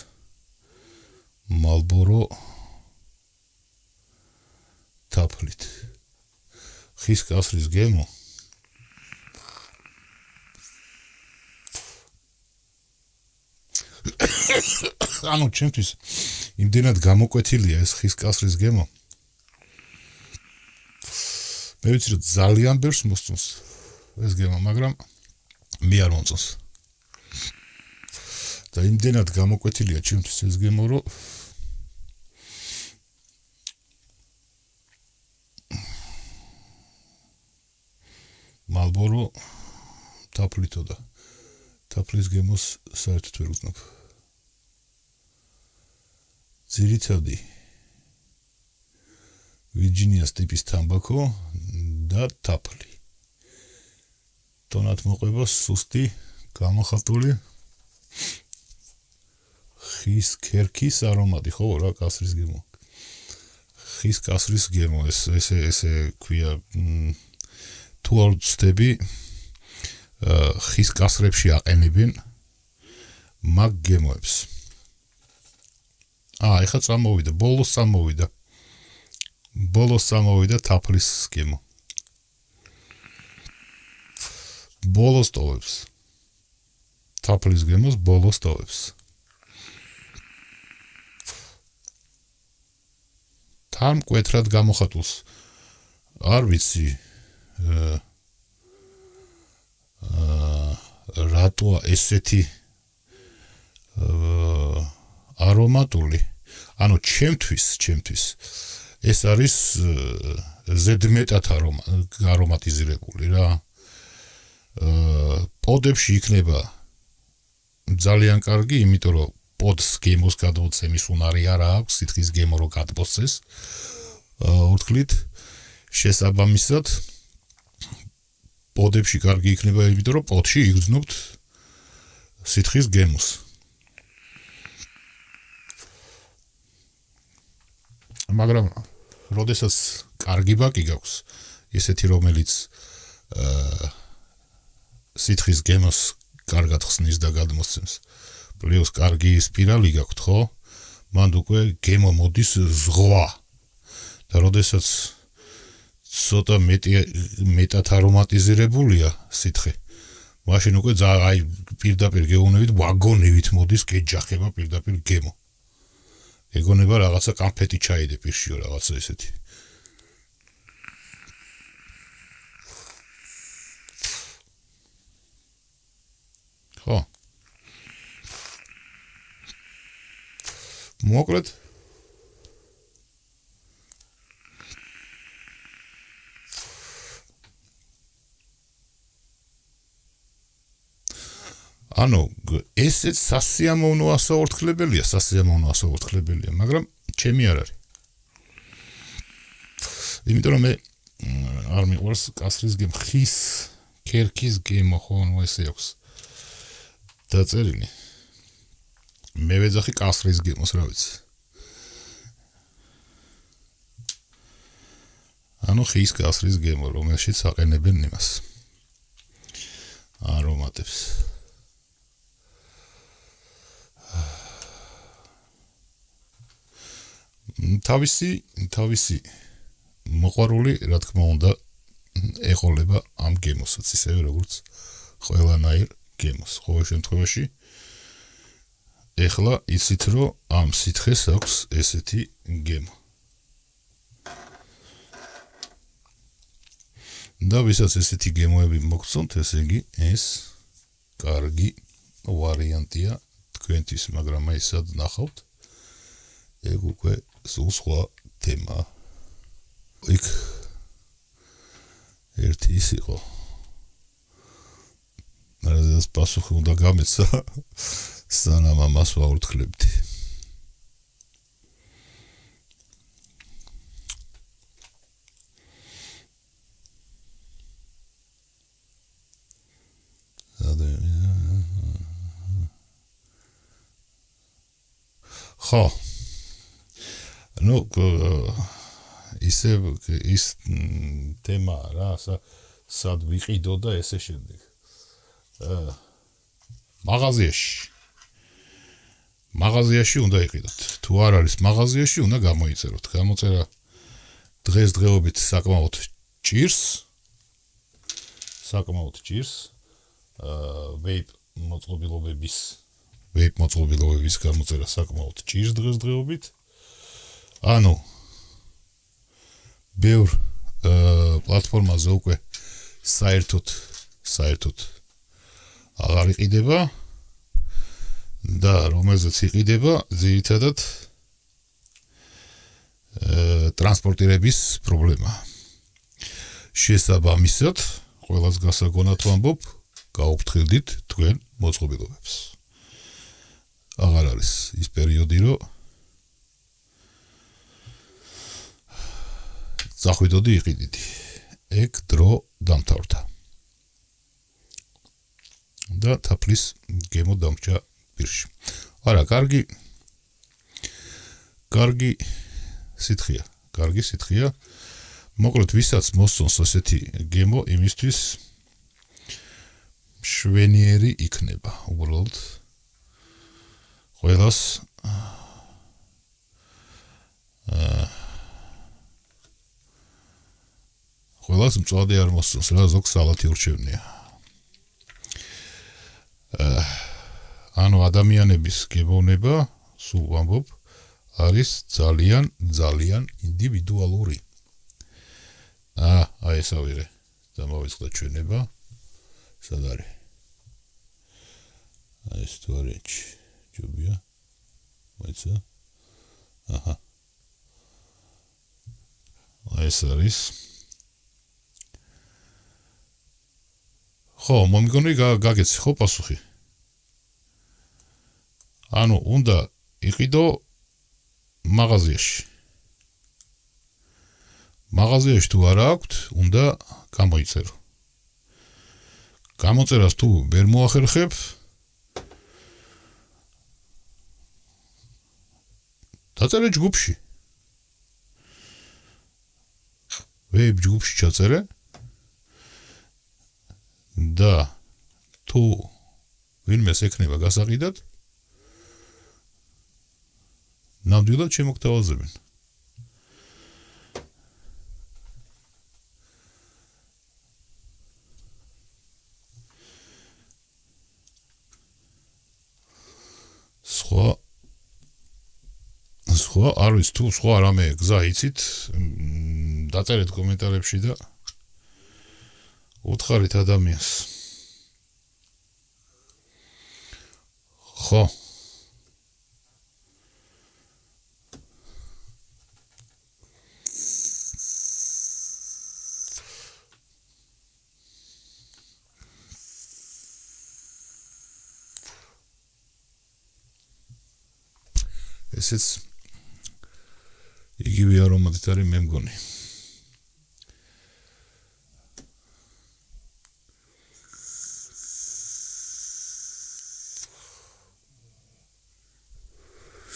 მალბორო თაფლით ხის კასრის გემო ანუ ჩემთვის იმდენად გამოკვეთილია ეს ხის კასრის გემო მე ვიცი რომ ძალიან ბევრს მოსწონს ეს გემო მაგრამ მე არ მომწონს და იმდენად გამოკვეთილია ჩემთვის ეს გემო რომ მალბორო თაფლითო და თაფლის გემოს საერთოდ ვერ უცნობ ძირითადი ვირჯინიას ტიპის თამბაქო და თაფლი ტონად მოყვება სუსტი გამოხატული ხის ქერქის არომატი ხო რა კასრის გემო ხის კასრის გემო ესე ქვია თუ არ ვწდები ხის კასრებში აყენებენ მაგ გემოებს. ეხლა წამოვიდა, ბოლოს წამოვიდა თაფლის გემო. ბოლოს ტოვებს. თაფლის გემოს ბოლოს ტოვებს. თან მკვეთრად გამოხატულს არ ვიცი რატოა ესეთი არომატული, ანუ ჩემთვის ეს არის ზედმეტად არომატიზირებული რა. პოდებში იქნება ძალიან კარგი, იმიტომ რომ პოდს გემოს გადმოცემის უნარი არ აქვს, სითხის გემო რო გადმოცეს. ორთქლით შესაბამისად პოდებში კარგი იქნება, იმიტომ რომ პოდში იგრძნობთ სითხის გემოს. მაგრამ როდესაც კარგი ბაკი გაქვს, ესეთი რომელიც სითხის გემოს კარგად ხსნის და გადმოსცემს, პლუს კარგი სპირალი გაქვთ, ხო? მანდ უკვე გემო მოდის ზღვა. და როდესაც ცოტა მეტად არომატიზირებულია სითხე, მაშინ უკვე პირდაპირ გეუბნებით ვაგონივით მოდის გეჯახება პირდაპირ გემო. ეგონება რაღაცა კანფეტი ჩაიდე პირშიო რაღაცა ესეთი. ხო. მოკლედ ანუ ესეც სასიამოვნო ასაურთქლებელია, მაგრამ ჩემი არ არის. იმიტომ რომ მე არ მიყვარს კასრის გემო, ხის ქერქის გემო, ხო, ნუ ესე აქვს დაწერილი. მე ვეძახი კასრის გემოს, რა ვიცი. ანუ ხის კასრის გემო, რომელშიც აყენებენ იმას. არომატებს. თავისი მოყვარული, რა თქმა უნდა, ეყოლება ამ გემოსაც, ისევე როგორც ყველანაირ გემოს. ყოველ შემთხვევაში ეხლა იცით, რომ ამ სითხეს აქვს ესეთი გემო. და ვისაც ესეთი გემოები მოგწონთ, ესე იგი ეს კარგი ვარიანტია თქვენთვის, მაგრამ აი სად ნახავთ, ეგ უკვე სულ სხვა თემა. იქ ერთი ის იყო. რაზეც პასუხი უნდა გამეცა, სანამ ამას ვაურთქლებდი. ხო. ნუ ისე ის თემა რა, სად ვიყიდო და ესე შემდეგ. მაღაზიაში უნდა იყიდოთ. თუ არ არის მაღაზიაში, უნდა გამოიწეროთ. გამოწერა დღესდღეობით საკმაოდ ჭირს. ვეიპ მოწყობილობების გამოწერა საკმაოდ ჭირს დღესდღეობით. ანუ ბევრ პლატფორმაზე უკვე საერთოდ აღარ იყიდება და რომელზეც იყიდება, ძირითადად ტრანსპორტირების პრობლემა. შესაბამისად, ყველას გასაგონად ვამბობ, გაუფრთხილდით თქვენ მოწყობილობებს. აღარ არის ის პერიოდი, რომ წახვიდოდი იყიდიდი. ეგ დრო დამთავრდა. და თაფლის გემო დამჭა პირში. არა, კარგი სითხია. მოკლედ, ვისაც მოსწონს ასეთი გემო, იმისთვის შვენიერი იქნება უბრალოდ ყველას ყველას მწვადი არ მოსწონს რა ზოგს სალათი ურჩევნია ანუ ადამიანების გებოვნება სულ ვამბობ არის ძალიან ინდივიდუალური აი ეს ავიღე დამოვიწყდა ჩვენება სად არის აი ეს თუ არის ჯობია მოიცა აჰა აი ეს არის ხო მომიგონი გაგეცი ხო პასუხი ანუ უნდა იყიდო მაღაზიაში თუ არა აქვთ უნდა გამოიწერო გამოწერას თუ ვერ მოახერხებ დაწერე ჯგუფში ვებ ჯგუფში ჩაწერე და თუ ვინმეს ექნება გასაყიდად ნამდვილად შემოგთავაზებენ სხვა არის თუ სხვა რამე გზა იცით დაწერეთ კომენტარებში და უთხარით ადამიანს ხო ესეც იგივე არომატით არის მე მგონი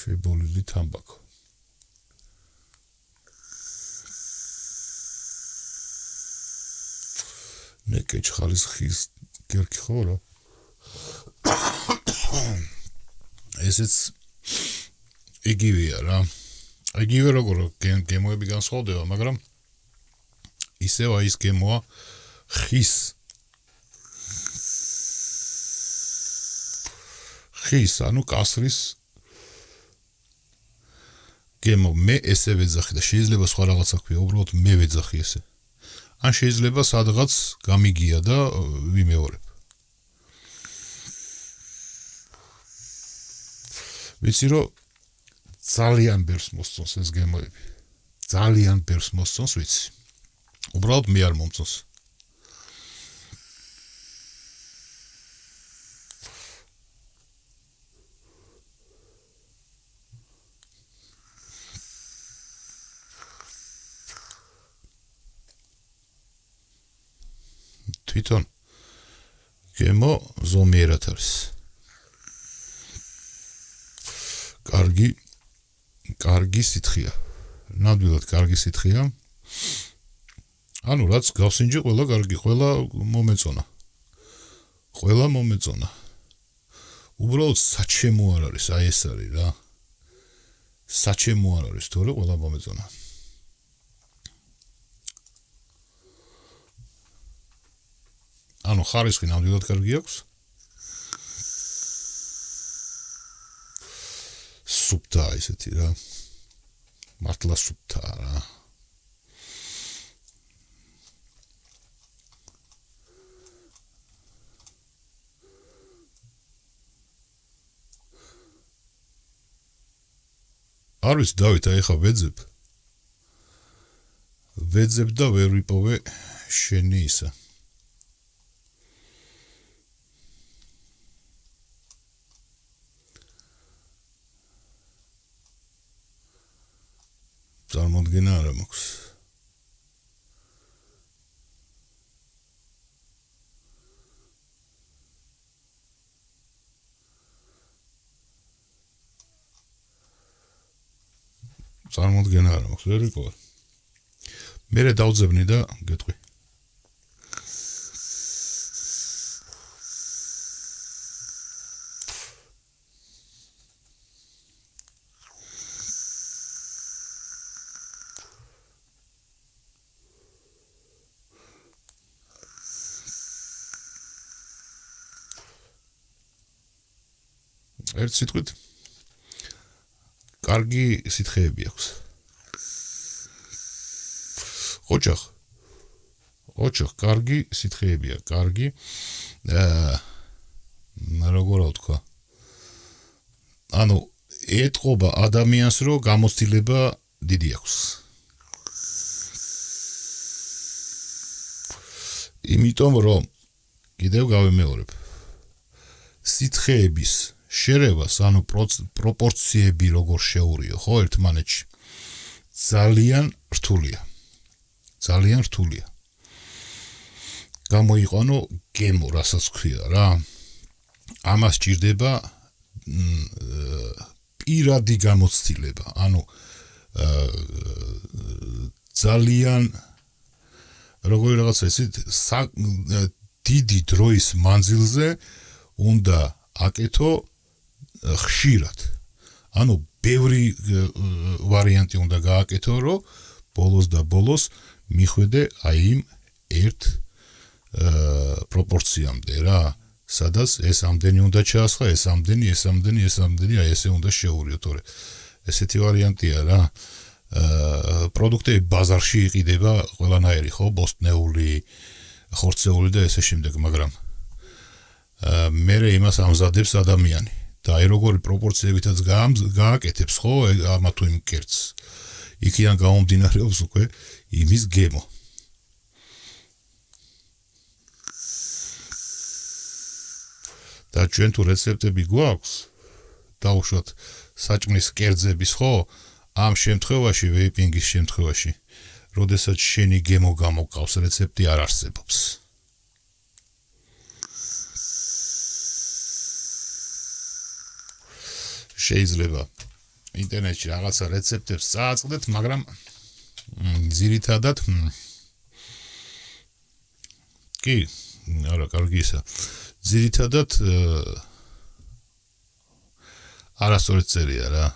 შებოლილი თამბაქო ნეკეჩ ხალის ხის გერკი ხო რა ესეც იგივეა რა იგივე როგორ გემოები განსხვავდება მაგრამ ისევ აი ეს გემოა ხის ანუ კასრის გემო მე ესე ვეძახი და შეიძლება სხვა რაღაცა ქვია უბრალოდ მე ვეძახი ესე ან შეიძლება სადღაც გამიგია და ვიმეორებ ვიცი რომ ძალიან ბერს მოსწონს ეს გემოები ძალიან ბერს მოსწონს ვიცი უბრალოდ მე არ მომწონს თვითონ გემო ზომიერად არის კარგი სითხია ნამდვილად კარგი სითხია ანუ რაც გავსინჯი ყველა კარგი ყველა მომეწონა უბრალოდ საჩემო არ არის აი ეს არის რა საჩემო არ არის თორე ყველა მომეწონა ანუ ხარისხი ნამდვილად კარგი აქვს სუფთა ისეთი რა მართლა სუფთა რა არის დავით აი ხა ვეძებ და ვერ ვიპოვე შენი ისა წარმოდგენა არ მაქვს წარმოდგენა არ მაქვს ვერ ვიპოვე მერე დავძებნი და გეტყვი ერთ სიტყვით კარგი სითხეები აქვს. ოჩახ კარგი სითხეებია, კარგი როგორ ვთქვა. ანუ ეთყობა ადამიანს, რომ გამოცდილება დიდი აქვს. იმიტომ რომ კიდევ გავიმეორებ. სითხეების შერევას, ანუ პროპორციები როგორ შეურიო, ხო, ერთმანეთში. ძალიან რთულია. გამოიყვანო გემო, რასაც ქვია რა. ამას ჭირდება პირადი გამოცდილება, ანუ ძალიან როგორი რაღაცა ისეთ დიდი დროის მანძილზე უნდა აკეთო ხშირად. ანუ ბევრი ვარიანტი უნდა გააკეთო, რომ ბოლოს და ბოლოს მიხვედე აი იმ ერთ პროპორციამდე რა. სადაც ეს ამდენი უნდა ჩაასხა, ეს ამდენი, აი ესე უნდა შეურიო, თორე ესეთი ვარიანტია რა. პროდუქტები ბაზარში იყიდება ყველანაირი, ხო, ბოსტნეული, ხორცეული და ესე შემდეგ, მაგრამ მერე იმას ამზადებს ადამიანი. და აი როგორი პროპორციებითაც გააკეთებს, ხო, ამა თუ იმ კერძს. იქიდან გამომდინარეობს უკვე იმის გემო. და ჩვენ თუ რეცეპტები გვაქვს, დაუშვათ საჭმლის კერძების, ხო, ამ შემთხვევაში, ვეიპინგის შემთხვევაში, როდესაც შენი გემო გამოგყავს, რეცეპტი არ არსებობს. შეიძლება ინტერნეტში რაღაცა რეცეპტებს წააწყდეთ, მაგრამ ძირითადად კი, არა, კარგი ისა. ძირითადად არასწორად წერია რა.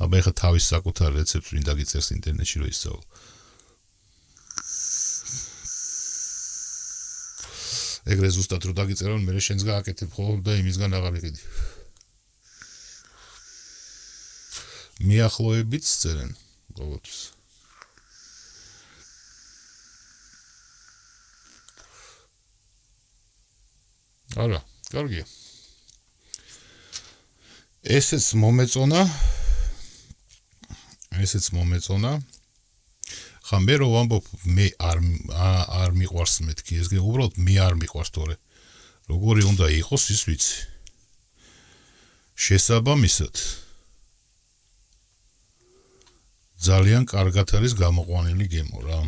აბა ეხლა თავის საკუთარ რეცეპტს ვინ დაგიწერს ინტერნეტში რომ ისწავლო. ეგრე ზუსტად რომ დაგიწერონ, მე შენს გააკეთებ ხო და იმისგან აღარ იყიდი. მიახლოებით წერენ ყოველთვის. არა, კარგია. ესეც მომეწონა. ხა მე რო ვამბობ, მე არ მიყვარს მეთქი ეს, უბრალოდ მე არ მიყვარს, თორე როგორი უნდა იყოს ის ვიცი. შესაბამისად ძალიან კარგად არის გამოყვანილი გემო რა.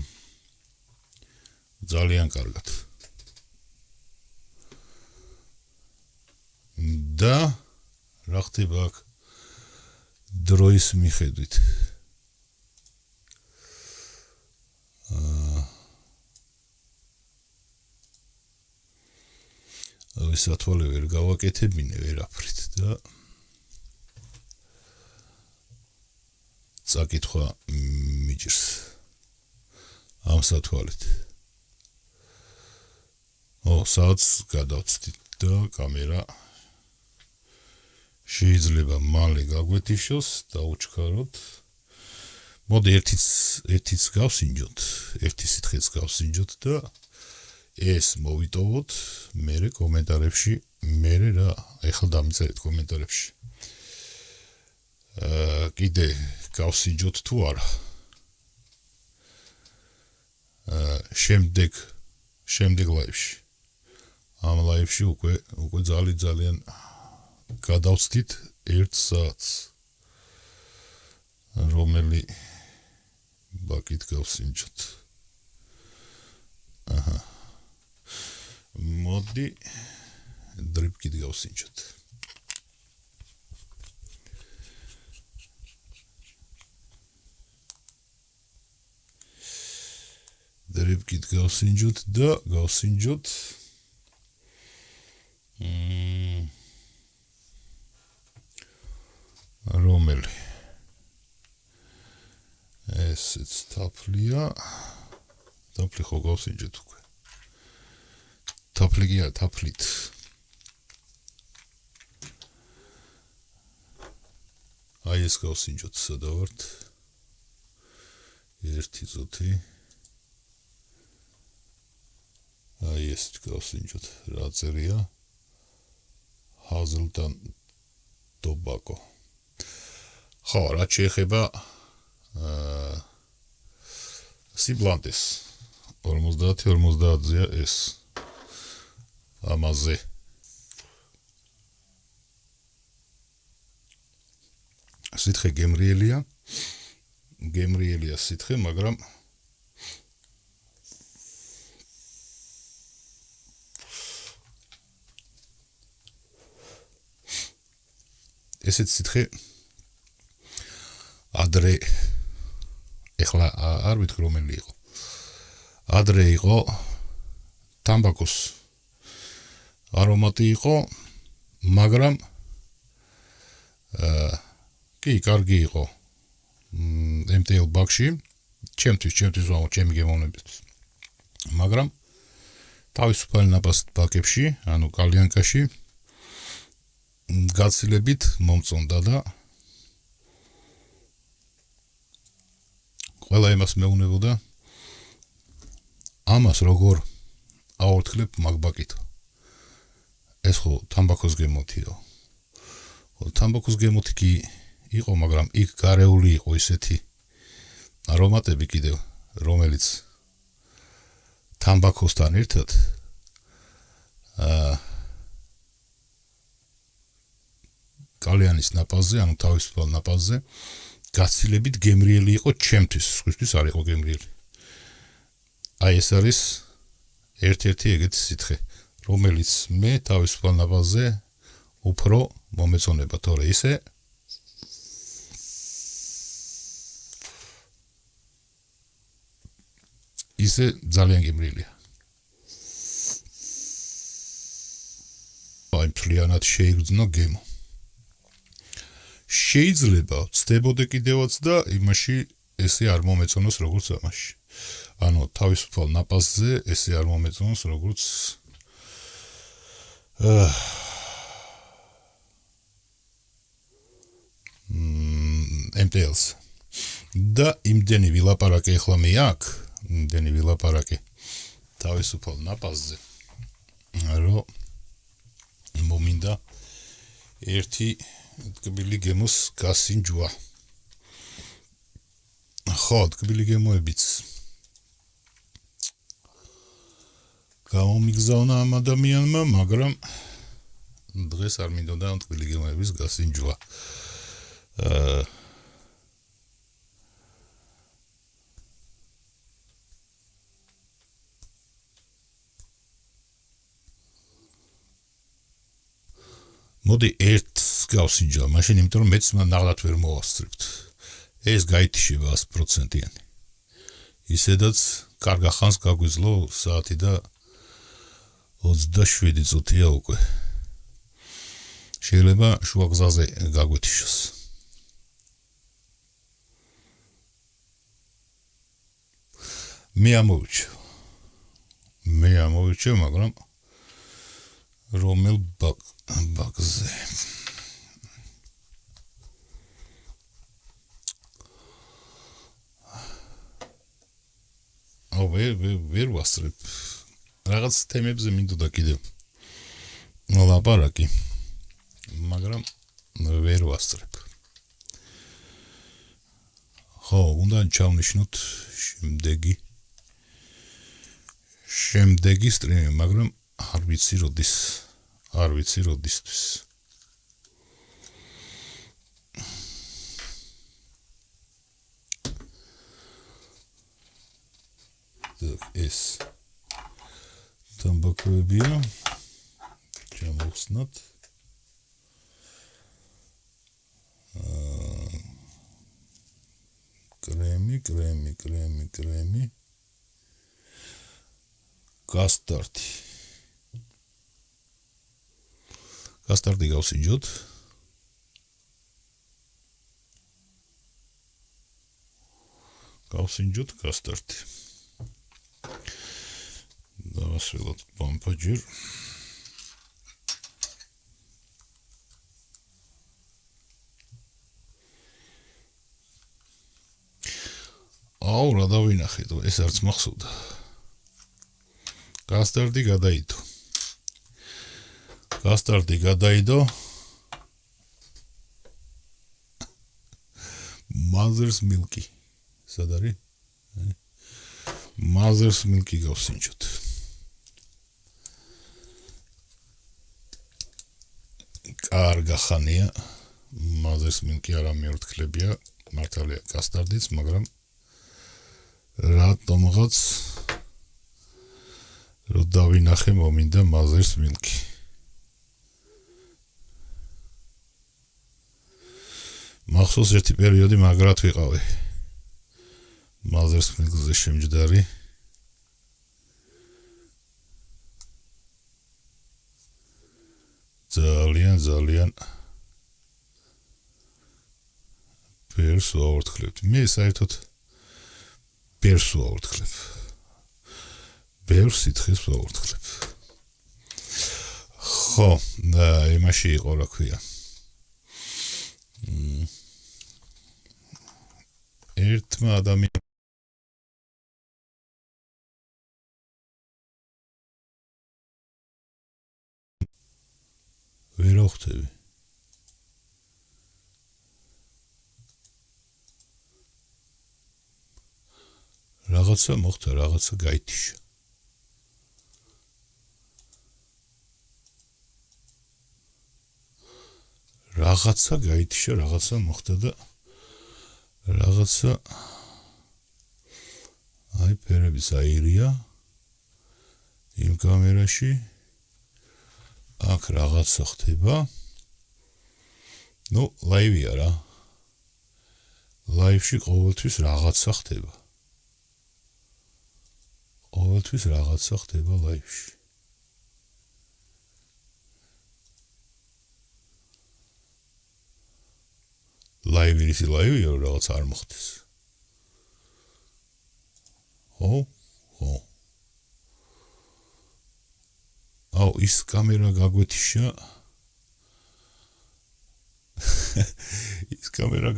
ძალიან კარგად. და რა ხდება აქ დროის მიხედვით. ეს ათვალე ვერ გავაკეთებინე ვერაფრით და წაკითხვა მიჭირს ამ სათვალით. საათს გადავწდით და კამერა შეიძლება მალე გაგვეთიშოს და უჩქაროთ. მოდი ერთიც გავსინჯოთ, ერთი სითხეც გავსინჯოთ და ეს მოვიტოვოთ მერე კომენტარებში, მერე რა, ეხლა დამიწერეთ კომენტარებში. კიდე გავსინჯოთ თუ არა. შემდეგ ლაივში. ამ ლაივში უკვე ძალიან გადავწდით 1 საათს. რომელი ბაკით გავსინჯოთ. მოდი დრიპკით გავსინჯოთ. დრიპკით გავსინჯოთ და გავსინჯოთ რომელი ესეც თაფლია. თაფლი ხო გავსინჯეთ უკვე. თაფლით. აი ეს გავსინჯოთ სადავართ 1 წუთი აი ეს გავსინჯოთ რა წერია Hazelton tobacco ხო რა შეეხება Siblantes 50-50-ზეა ეს ამაზე სითხე გემრიელია სითხე მაგრამ ესეც სითხე ადრე ეხლა არ ვიცი რომელი იყო ადრე იყო თამბაქოს არომატი იყო მაგრამ კი კარგი იყო MTL ბაქში ჩემთვის ჩემი გემოვნებისთვის მაგრამ თავისუფალი ნაპასით ბაკებში ანუ კალიანკაში გაცილებით მომწონდა და ყველა იმას მეუნებოდა ამას როგორ აორთქლებ მაგბაკით ეს ხო თამბაქოს გემოთიო ხო თამბაქოს გემოთი კი იყო მაგრამ იქ გარეული იყო ისეთი არომატები კიდევ რომელიც თამბაქოსთან ერთად კალიანის ნაპაზზე ანუ თავისუფალ ნაპაზზე გაცილებით გემრიელი იყო ჩემთვის სხვისთვის არ იყო გემრიელი აი ეს არის ერთ-ერთი ეგეთი სითხე რომელიც მე თავისუფალ ნაპაზზე უფრო მომეწონება თორე ისე ძალიან გემრიელია აი მთლიანად შეიგრძნო გემო შეიძლება ცდებოდე კიდევაც და იმაში ესე არ მომეწონოს როგორც ამაში ანუ თავისუფალ ნაპაზზე ესე არ მომეწონოს როგორც MTLs და იმდენი ვილაპარაკე ახლა მე აქ იმდენი ვილაპარაკე თავისუფალ ნაპაზზე რომ მომინდა ერთი ტკბილი გემოს გასინჯვა ხო ტკბილი გემოებიც გამომიგზავნა ამ ადამიანმა მაგრამ დღეს არ მინდოდა ამ ტკბილი გემოების გასინჯვა მოდი ერთს გავსინჯა მაშინ იმიტომ რომ მეც ნაღლად ვერ მოვასწრებთ ეს გაითიშება 100%-იანი ისედაც კარგა ხანს გაგვიძლო საათი და 27 წუთია უკვე შეიძლება შუა გზაზე გაგვეთიშოს მე ამოვირჩევ მაგრამ რომელ ბაკზე ვერ ვასწრებ რაღაც თემებზე მინდოდა კიდევ ლაპარაკი მაგრამ ვერ ვასწრებ ხო უნდა ჩავნიშნოთ შემდეგი სტრიმი მაგრამ არ ვიცი როდისთვის ეს თამბაქოებია ჩამოვხსნათ კრემი გასტარტი გავსინჯოთ გასტარტი დავასრულოთ პამპაჯერ აუ რა დავინახეთ ეს არც მახსოვდა გასტარდი გადაიდო Mother's Milky სად არის Mother's Milky გავსინჯოთ კარგა ხანია Mother's Milky არა მიორთქლებია მართალია კასტარდიც მაგრამ რატომღაც რო დავინახე მომინდა Mother's Milky მახსოვს ერთი პერიოდი მაგრად ვიყავი Mother's Milky-ზე შემჯდარი ძალიან ბერს ვაორთქლებთ მე საერთოდ ბერს ვაორთქლებ ბერს სითხეს ვაორთქლებ ხო იმაში იყო რა ქვია ერთმა ადამიანმა ვერ ახვდები რაღაცა მოხდა რაღაცა გაითიშა რაღაცა მოხდა და რაღაცა აი ფერების აირია იმ კამერაში აქ რაღაცა ხდება ნუ ლაივია რა ლაივში ყოველთვის რაღაცა ხდება ლაივში ლაივია რაღაც არ მოხდეს ხო აუ ის კამერა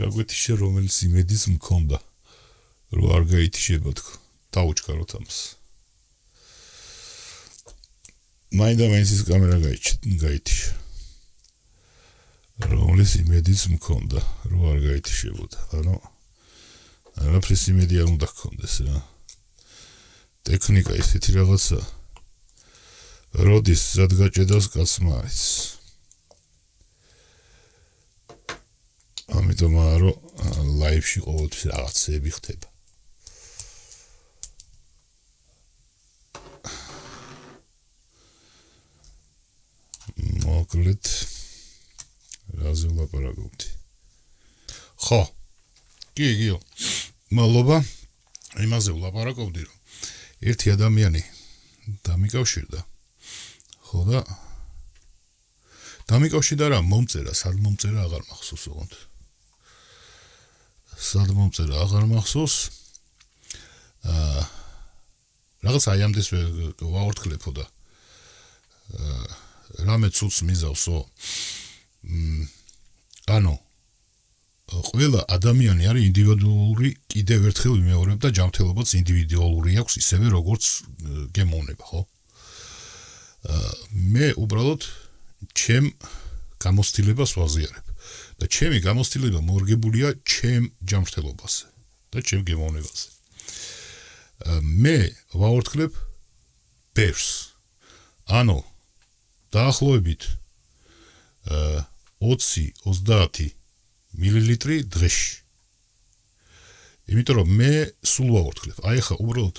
გაგვეთიშა რომელიც იმედის მქონდა რო არ გაითიშება თქო დაუჭკაროთ ამას მაინდა-მაინც ის კამერა გაითიშა რომლის იმედიც მქონდა რო არ გაითიშებოდა ანუ არაფრის იმედი არ უნდა გქონდეს რა ტექნიკა ისეთი რაღაცა როდის სად გაჭედავს კაცმა არის ამიტომ რომ ლაივში ყოველთვის რაღაცები ხდება მოკლედ რაზე ვლაპარაკობთ ხო გიგიო მადლობა იმაზე ვლაპარაკობდი რომ ერთი ადამიანი დამიკავშირდა ხო და დამიკავშირდა რა მომწერა სად მომწერა აღარ მახსოვს ოღონდ სად მომწერა აღარ მახსოვს რაღაც აიამდეს ვაორთქლებო და რამე ცუც მიზავსო ანუ ყველა ადამიანი არის ინდივიდუალური კიდევ ერთხელ ვიმეორებ და ჯანმრთელობაც ინდივიდუალური აქვს ისევე როგორც გემოვნება ხო მე უბრალოდ ჩემ გამოცდილებას ვაზიარებ და ჩემი გამოცდილება მორგებულია ჩემ ჯანმრთელობაზე და ჩემ გემოვნებაზე მე ვაორთქლებ ბერს ანუ დაახლოებით 20-30 მილილიტრი დღეში იმიტომ რომ მე სულ ვაორთქლებ აი ხა უბრალოდ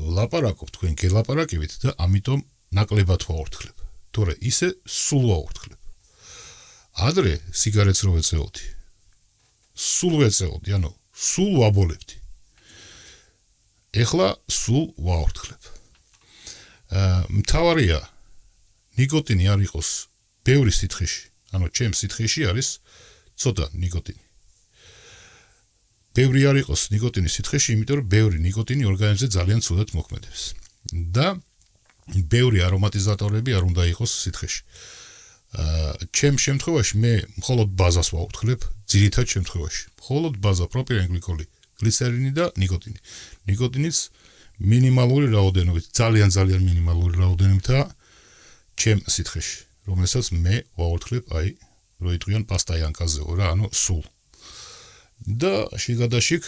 ვლაპარაკობ თქვენ გელაპარაკებით და ამიტომ ნაკლებად ვაორთქლებ თორე ისე სულ ვაორთქლებ ადრე სიგარეტს რო ვეწეოდი სულ ვეწეოდი ანუ სულ ვაბოლებდი ეხლა სულ ვაორთქლებ მთავარია ნიკოტინი არ იყოს ბევრი სითხეში ანუ ჩემ სითხეში არის ცოტა ნიკოტინი ბევრი არ იყოს ნიკოტინი სითხეში იმიტომ რომ ბევრი ნიკოტინი ორგანიზმზე ძალიან ცუდად მოქმედებს და ბევრი არომატიზატორები არ უნდა იყოს სითხეში ჩემ შემთხვევაში მე მხოლოდ ბაზას ვაორთქლებ ძირითად შემთხვევაში მხოლოდ ბაზა პროპილენგლიკოლი გლიცერინი და ნიკოტინი. ნიკოტინიც მინიმალური რაოდენობით, ძალიან მინიმალური რაოდენობითაა ჩემ სითხეში, რომელსაც მე ვაორთქლებ, რო იტყვიან პასტაიანკაზეო რა, ანუ სულ. და შიგადაშიგ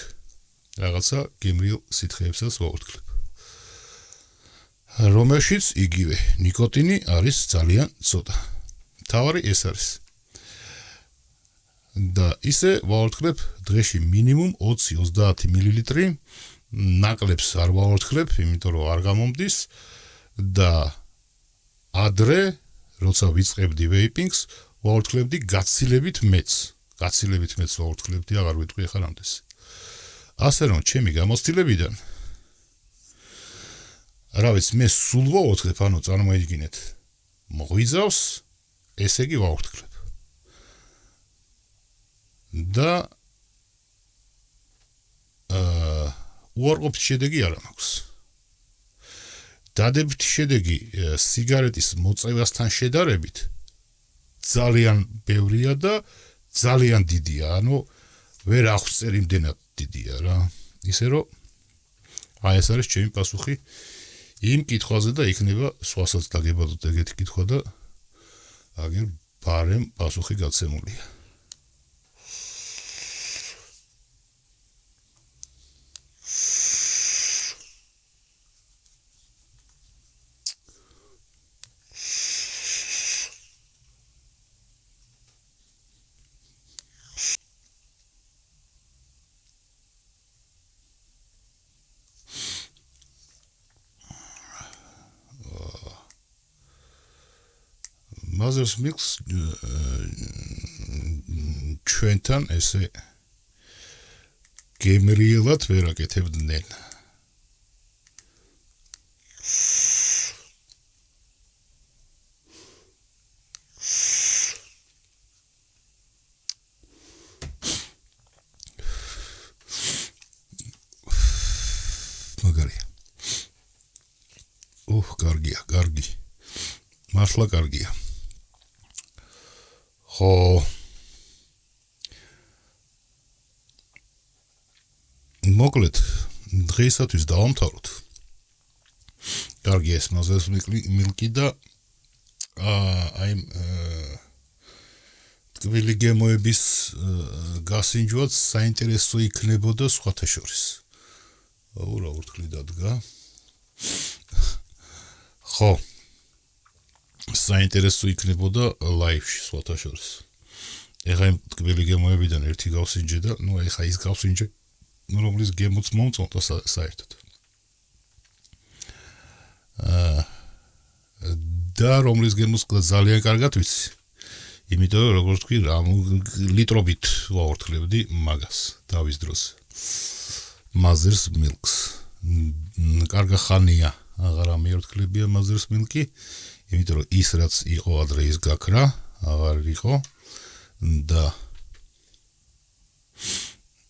რაღაცა გემრიელ სითხეებსაც ვაორთქლებ. რომელშიც იგივე ნიკოტინი არის ძალიან ცოტა. თავარი ეს არის. და ისე ვაორთქლებ დღეში მინიმუმ 20-30 მილილიტრი, ნაკლებს არ ვაორთქლებ, იმიტომ რომ არ გამომდის და ადრე, როცა ვიწყებდი ვეიპინგს, ვაორთქლებდი გაცილებით მეც ვაორთქლებდი, აღარ ვიტყვი ახლა რამდენს. ასე რომ ჩემი გამოცდილებიდან რა ვიცი, მე სულ ვაორთქლებ, ანუ წარმოიდგინეთ, მღვიძავს, ესე იგი ვაორთქლებ. და უარყოფითი შედეგი არ მაქვს. დადებითი შედეგი სიგარეტის მოწევასთან შედარებით ძალიან ბევრია და ძალიან დიდია, ანუ ვერ აღწერ იმდენად დიდია რა. ისე რომ ეს არის ჩემი პასუხი იმ კითხვაზე და იქნება სხვასაც დაგებადოთ ეგეთი კითხვა და აგერ ბარემ პასუხი გაცემულია. Mother's Milk ჩვენთან ესე გემრიელად ვერ აკეთებდნენ. მაგარია. კარგი. მართლა კარგია. ხო მოკლედ დღეისათვის დავამთავროთ. კარგი ეს Mother's Milk და ტკბილი გემოების გასინჯვაც საინტერესო იქნებოდა სხვათა შორის. რა ურთქლი დადგა. ხო საინტერესო იქნებოდა ლაივში სხვათა შორის. ეხლა იმ ტკბილი გემოებიდან ერთი გავსინჯე და ეხლა ის გავსინჯე, რომლის გემოც მომწონდა საერთოდ. და რომლის გემოს ძალიან კარგად ვიცი. იმიტომ რომ როგორც თქვი, ლიტრობით ვაორთქლებდი მაგას დავის დროს. Mother's Milk-ს. კარგა ხანია აღარ ამიორთქლებია Mother's Milk-ი. იმიტომ რომ ის რაც იყო ადრე ის გაქრა, აღარ იყო და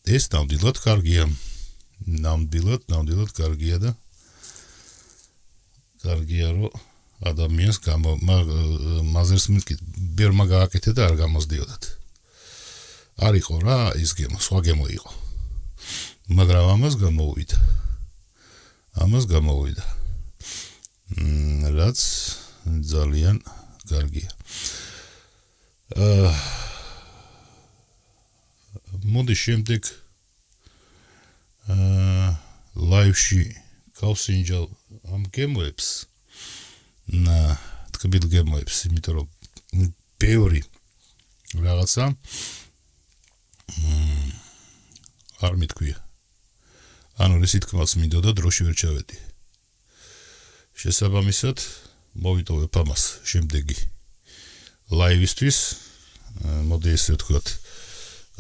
ეს ნამდვილად კარგია. ნამდვილად კარგია და კარგია რომ ადამიანს Mother's Milk-ი ბერმა გააკეთე და არ გამოსდიოდათ. არ იყო რა ის გემო, სხვა გემო იყო. მაგრამ ამას გამოვიდა. რაც ძალიან კარგია. მოდი შემდეგ ლაივში გავსინჯავ ამ გემოებს. ტკბილ გემოებს, იმიტომ რომ ბევრი რაღაცა არ მithქვია. ანუ რისი თქმაც მინდოდა დროში ვერ ჩავედი. შესაბამისად მოვიტოვებ ამას შემდეგი ლაივისთვის. მოდი ესე ვთქვათ,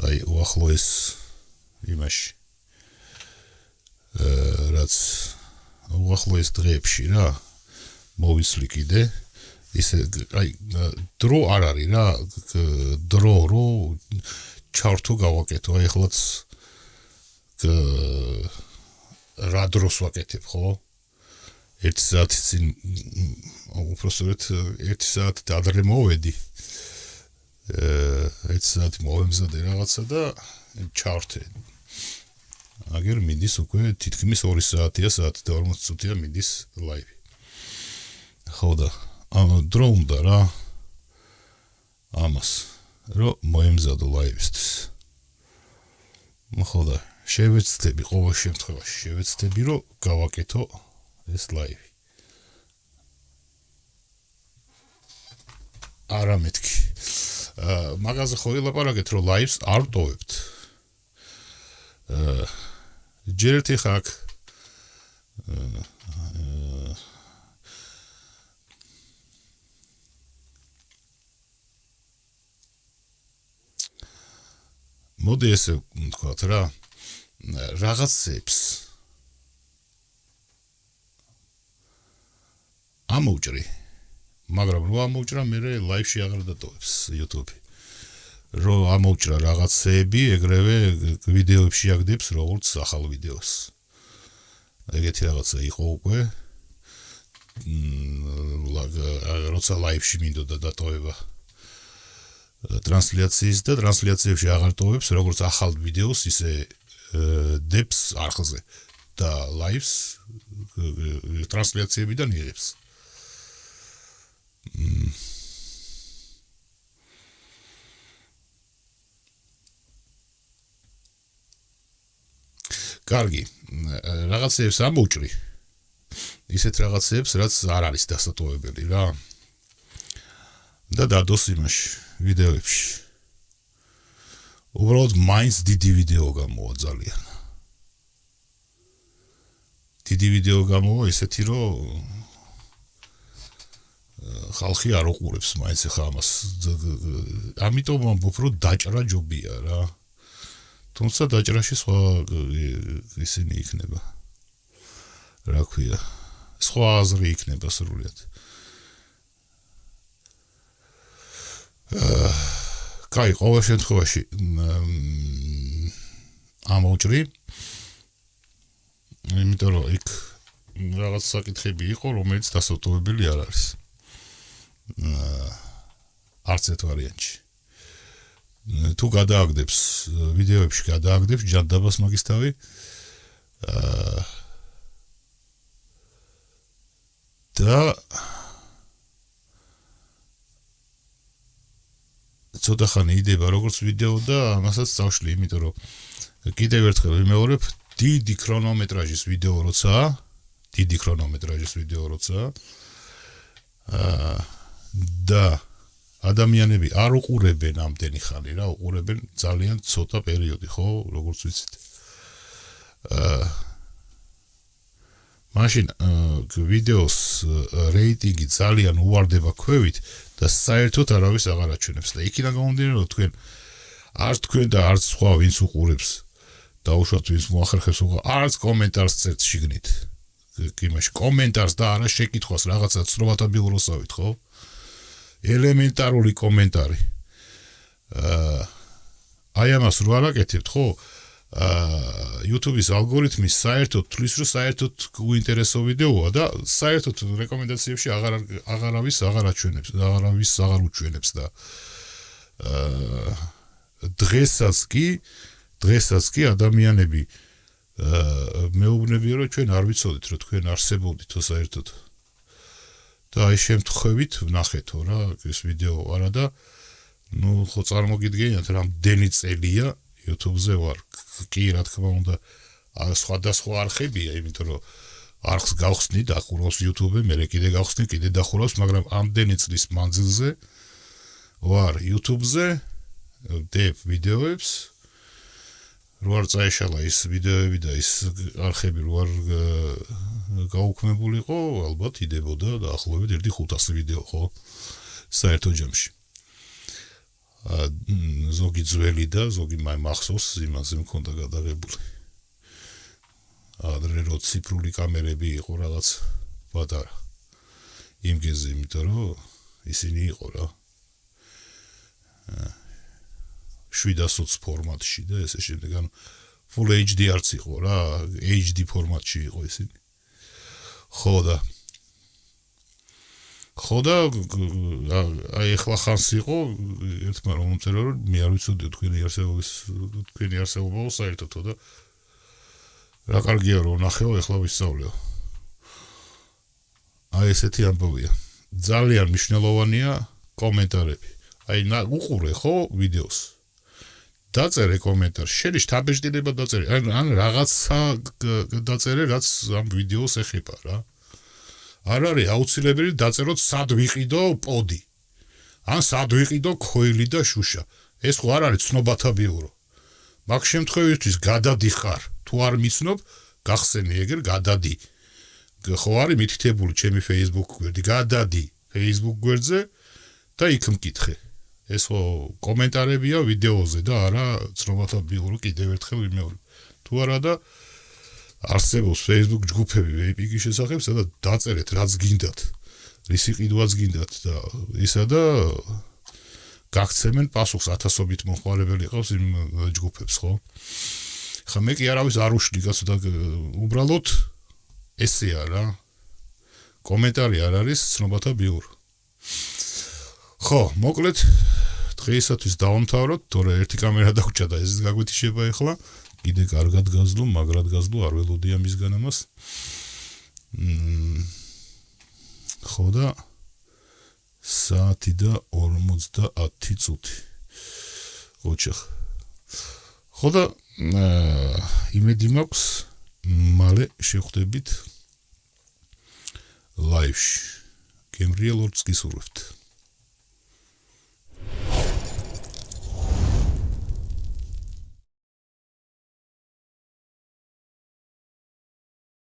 უახლოეს იმაში რაც უახლოეს დღეებში რა მოვიცლი კიდე ისე დრო არ არის რა დრო რო ჩართო გავაკეთო ეხლაც რა დროს ვაკეთებ ხო 1 საათი წინ უბრალოდ 1 საათი ადრე მოვედი 1 საათი მოვემზადე რაღაცა და ჩავრთე აგერ მიდის უკვე თითქმის 2 საათია, საათი და 40 წუთია მიდის ლაივი. ხო და დრო უნდა რა ამას რომ მოემზადო ლაივისთვის. ხო და შევეცდები ყოველ შემთხვევაში შევეცდები რომ გავაკეთო ეს ლაივი. არა მეთქი. მაგაზე ხო ელაპარაკეთ რომ ლაივს არ ვტოვებთ. ჯერ ერთი ხაკ მოდი ესე ვთქვათ რა რაღაცებს ამოვჭრი მაგრამ რო ამოვჭრა მე ლაივში აღარ დატოვებს YouTube-ი რო ამოვჭრა რაღაცები ეგრევე ვიდეოებში აგდებს როგორც ახალ ვიდეოს ეგეთი რაღაცა იყო უკვე როცა ლაივში მინდოდა დატოვება ტრანსლაციის და ტრანსლაციებში აღარ ტოვებს როგორც ახალ ვიდეოს ისე დებს არხზე და ლაივს ტრანსლაციებიდან იღებს კარგი რაღაცებს ამოვჭრი ისეთ რაღაცებს რაც არ არის დასატოვებელი რა და დადოს იმაში ვიდეოებში უბრალოდ მაინც დიდი ვიდეო გამოვა ძალიან დიდი ვიდეო გამოვა ისეთი რომ ხალხი არ უყურებს მაინც ახლა ამას ამიტომ უფრო დაჭრა ჯობია რა თუმცა დაჭრაში სხვა ისინი იქნება რა ქვია სხვა აზრი იქნება სრულიად კაი ყოველ შემთხვევაში ამოვჭრი იმიტომ რომ იქ რაღაც საკითხები იყო რომელიც დასატოვებელი არ არის არც ერთ ვარიანტში თუ გადააგდებს ვიდეოებში გადააგდებს ჯანდაბას მაგის თავი და ცოტა ხანი იდება როგორც ვიდეო და ამასაც წავშლი იმიტომ რომ კიდევ ერთხელ ვიმეორებ დიდი ქრონომეტრაჟის ვიდეო როცა და ადამიანები არ უყურებენ ამდენი ხანი რა უყურებენ ძალიან ცოტა პერიოდი ხო როგორც ვიცით მაშინ ვიდეოს რეიტინგი ძალიან უვარდება ქვევით და საერთოდ არავის აღარ აჩვენებს და იქიდან გამომდინარე რომ თქვენ არც თქვენ და არც სხვა ვინც უყურებს დაუშვათ ვინც მოახერხებს არც კომენტარს წერთ შიგნით იმაში კომენტარს და არა შეკითხვას რაღაცა ცნობათა ბილროსავით ხო ელემენტარული კომენტარი აი ამას რო არ აკეთებთ ხო YouTube-ის ალგორითმი საერთოდ თulis რომ საერთოდ უინტერესო ვიდეოა და საერთოდ რეკომენდაციებში აღარავის აღარ უჩვენებს და დღესაც კი ადამიანები მეუბნებიან რომ ჩვენ არ ვიცოდით რომ თქვენ არსებობდითო საერთოდ და აი შემთხვევით ვნახეთო რა ეს ვიდეო არა და ნუ ხო წარმოგიდგენიათ რამდენი წელია YouTube-ზე ვარ კი რა თქმა უნდა სხვადასხვა არხებია იმიტომ რომ არხს გავხსნი და ახურავს YouTube-ზე მე კიდე გავხსნი კიდე დახურავს მაგრამ ამდენი წლის მანძილზე ვარ YouTube-ზე დებ ვიდეოებს რო არ წაეშალა ის ვიდეოები და ის არხები რო არ გაუქმებულიყო ალბათ იდებოდა დაახლოებით 500 ვიდეო ხო საერთო ჯამში ზოგი ძველი და ზოგი მახსოვს იმაზე მქონდა გადაღებული ადრე რო ციფრული კამერები იყო რაღაც პატარა იმ გეზზე იმიტომ რომ ისინი იყო რა 720 ფორმატში და ესე შემდეგ ანუ full HD არც იყო რა HD ფორმატში იყო ისინი ხო და აი ახლა ხანს იყო ერთმა რომ მომწერა რომ მე არ ვიცოდი თქვენი არსებობა საერთოდ და რა კარგია რომ ნახეო ეხლა ვისწავლეო. აი ესეთი ამბავია. ძალიან მნიშვნელოვანია კომენტარები. აი უყურე ხო ვიდეოს. დაწერე კომენტარში. შენი შთაბეჭდილება დაწერე. ან რაღაცა დაწერე რაც ამ ვიდეოს ეხება რა. არ არის აუცილებელი დაწეროთ სად ვიყიდო პოდი. ან სად ვიყიდო ქოილი და შუშა. ეს ხო არ არის ცნობათა ბიურო. მაგ შემთხვევისთვის გადადი ხარ. თუ არ მიცნობ, გახსენე ეგერ გადადი. ხო არის მითითებული ჩემი Facebook გვერდი. გადადი Facebook გვერდზე და იქ მკითხე. ეს ხო კომენტარებია ვიდეოზე და არა ცნობათა ბიურო კიდევ ერთხელ ვიმეორებ. თუ არა და არსებობს Facebook ჯგუფები ვეიპიკის შესახებ, სადაც დაწერეთ რაც გინდათ. რისი ყიდვაც გინდათ და ისა და გაგცემენ პასუხს ათასობით მომხმარებელი ყავს იმ ჯგუფებს, ხო? ხა მე კი არავის არ უშლი კაცო და უბრალოდ ესეა რა. კომენტარი არ არის ცნობათა ბიურო. ხო, მოკლედ დღეისათვის დავამთავროთ, თორე ერთი კამერა დაგვრჩა და ესეც გაგვეთიშება ახლა. კიდე კარგად გაზლო, მაგრად გაზლო, არ ველოდია მისგან ამას. ხო და საათი და 50 წუთი. ოჩახ. ხო და იმედი მაქვს მალე შევხვდებით ლაივში. გემრიელ ორწს გისურვებთ.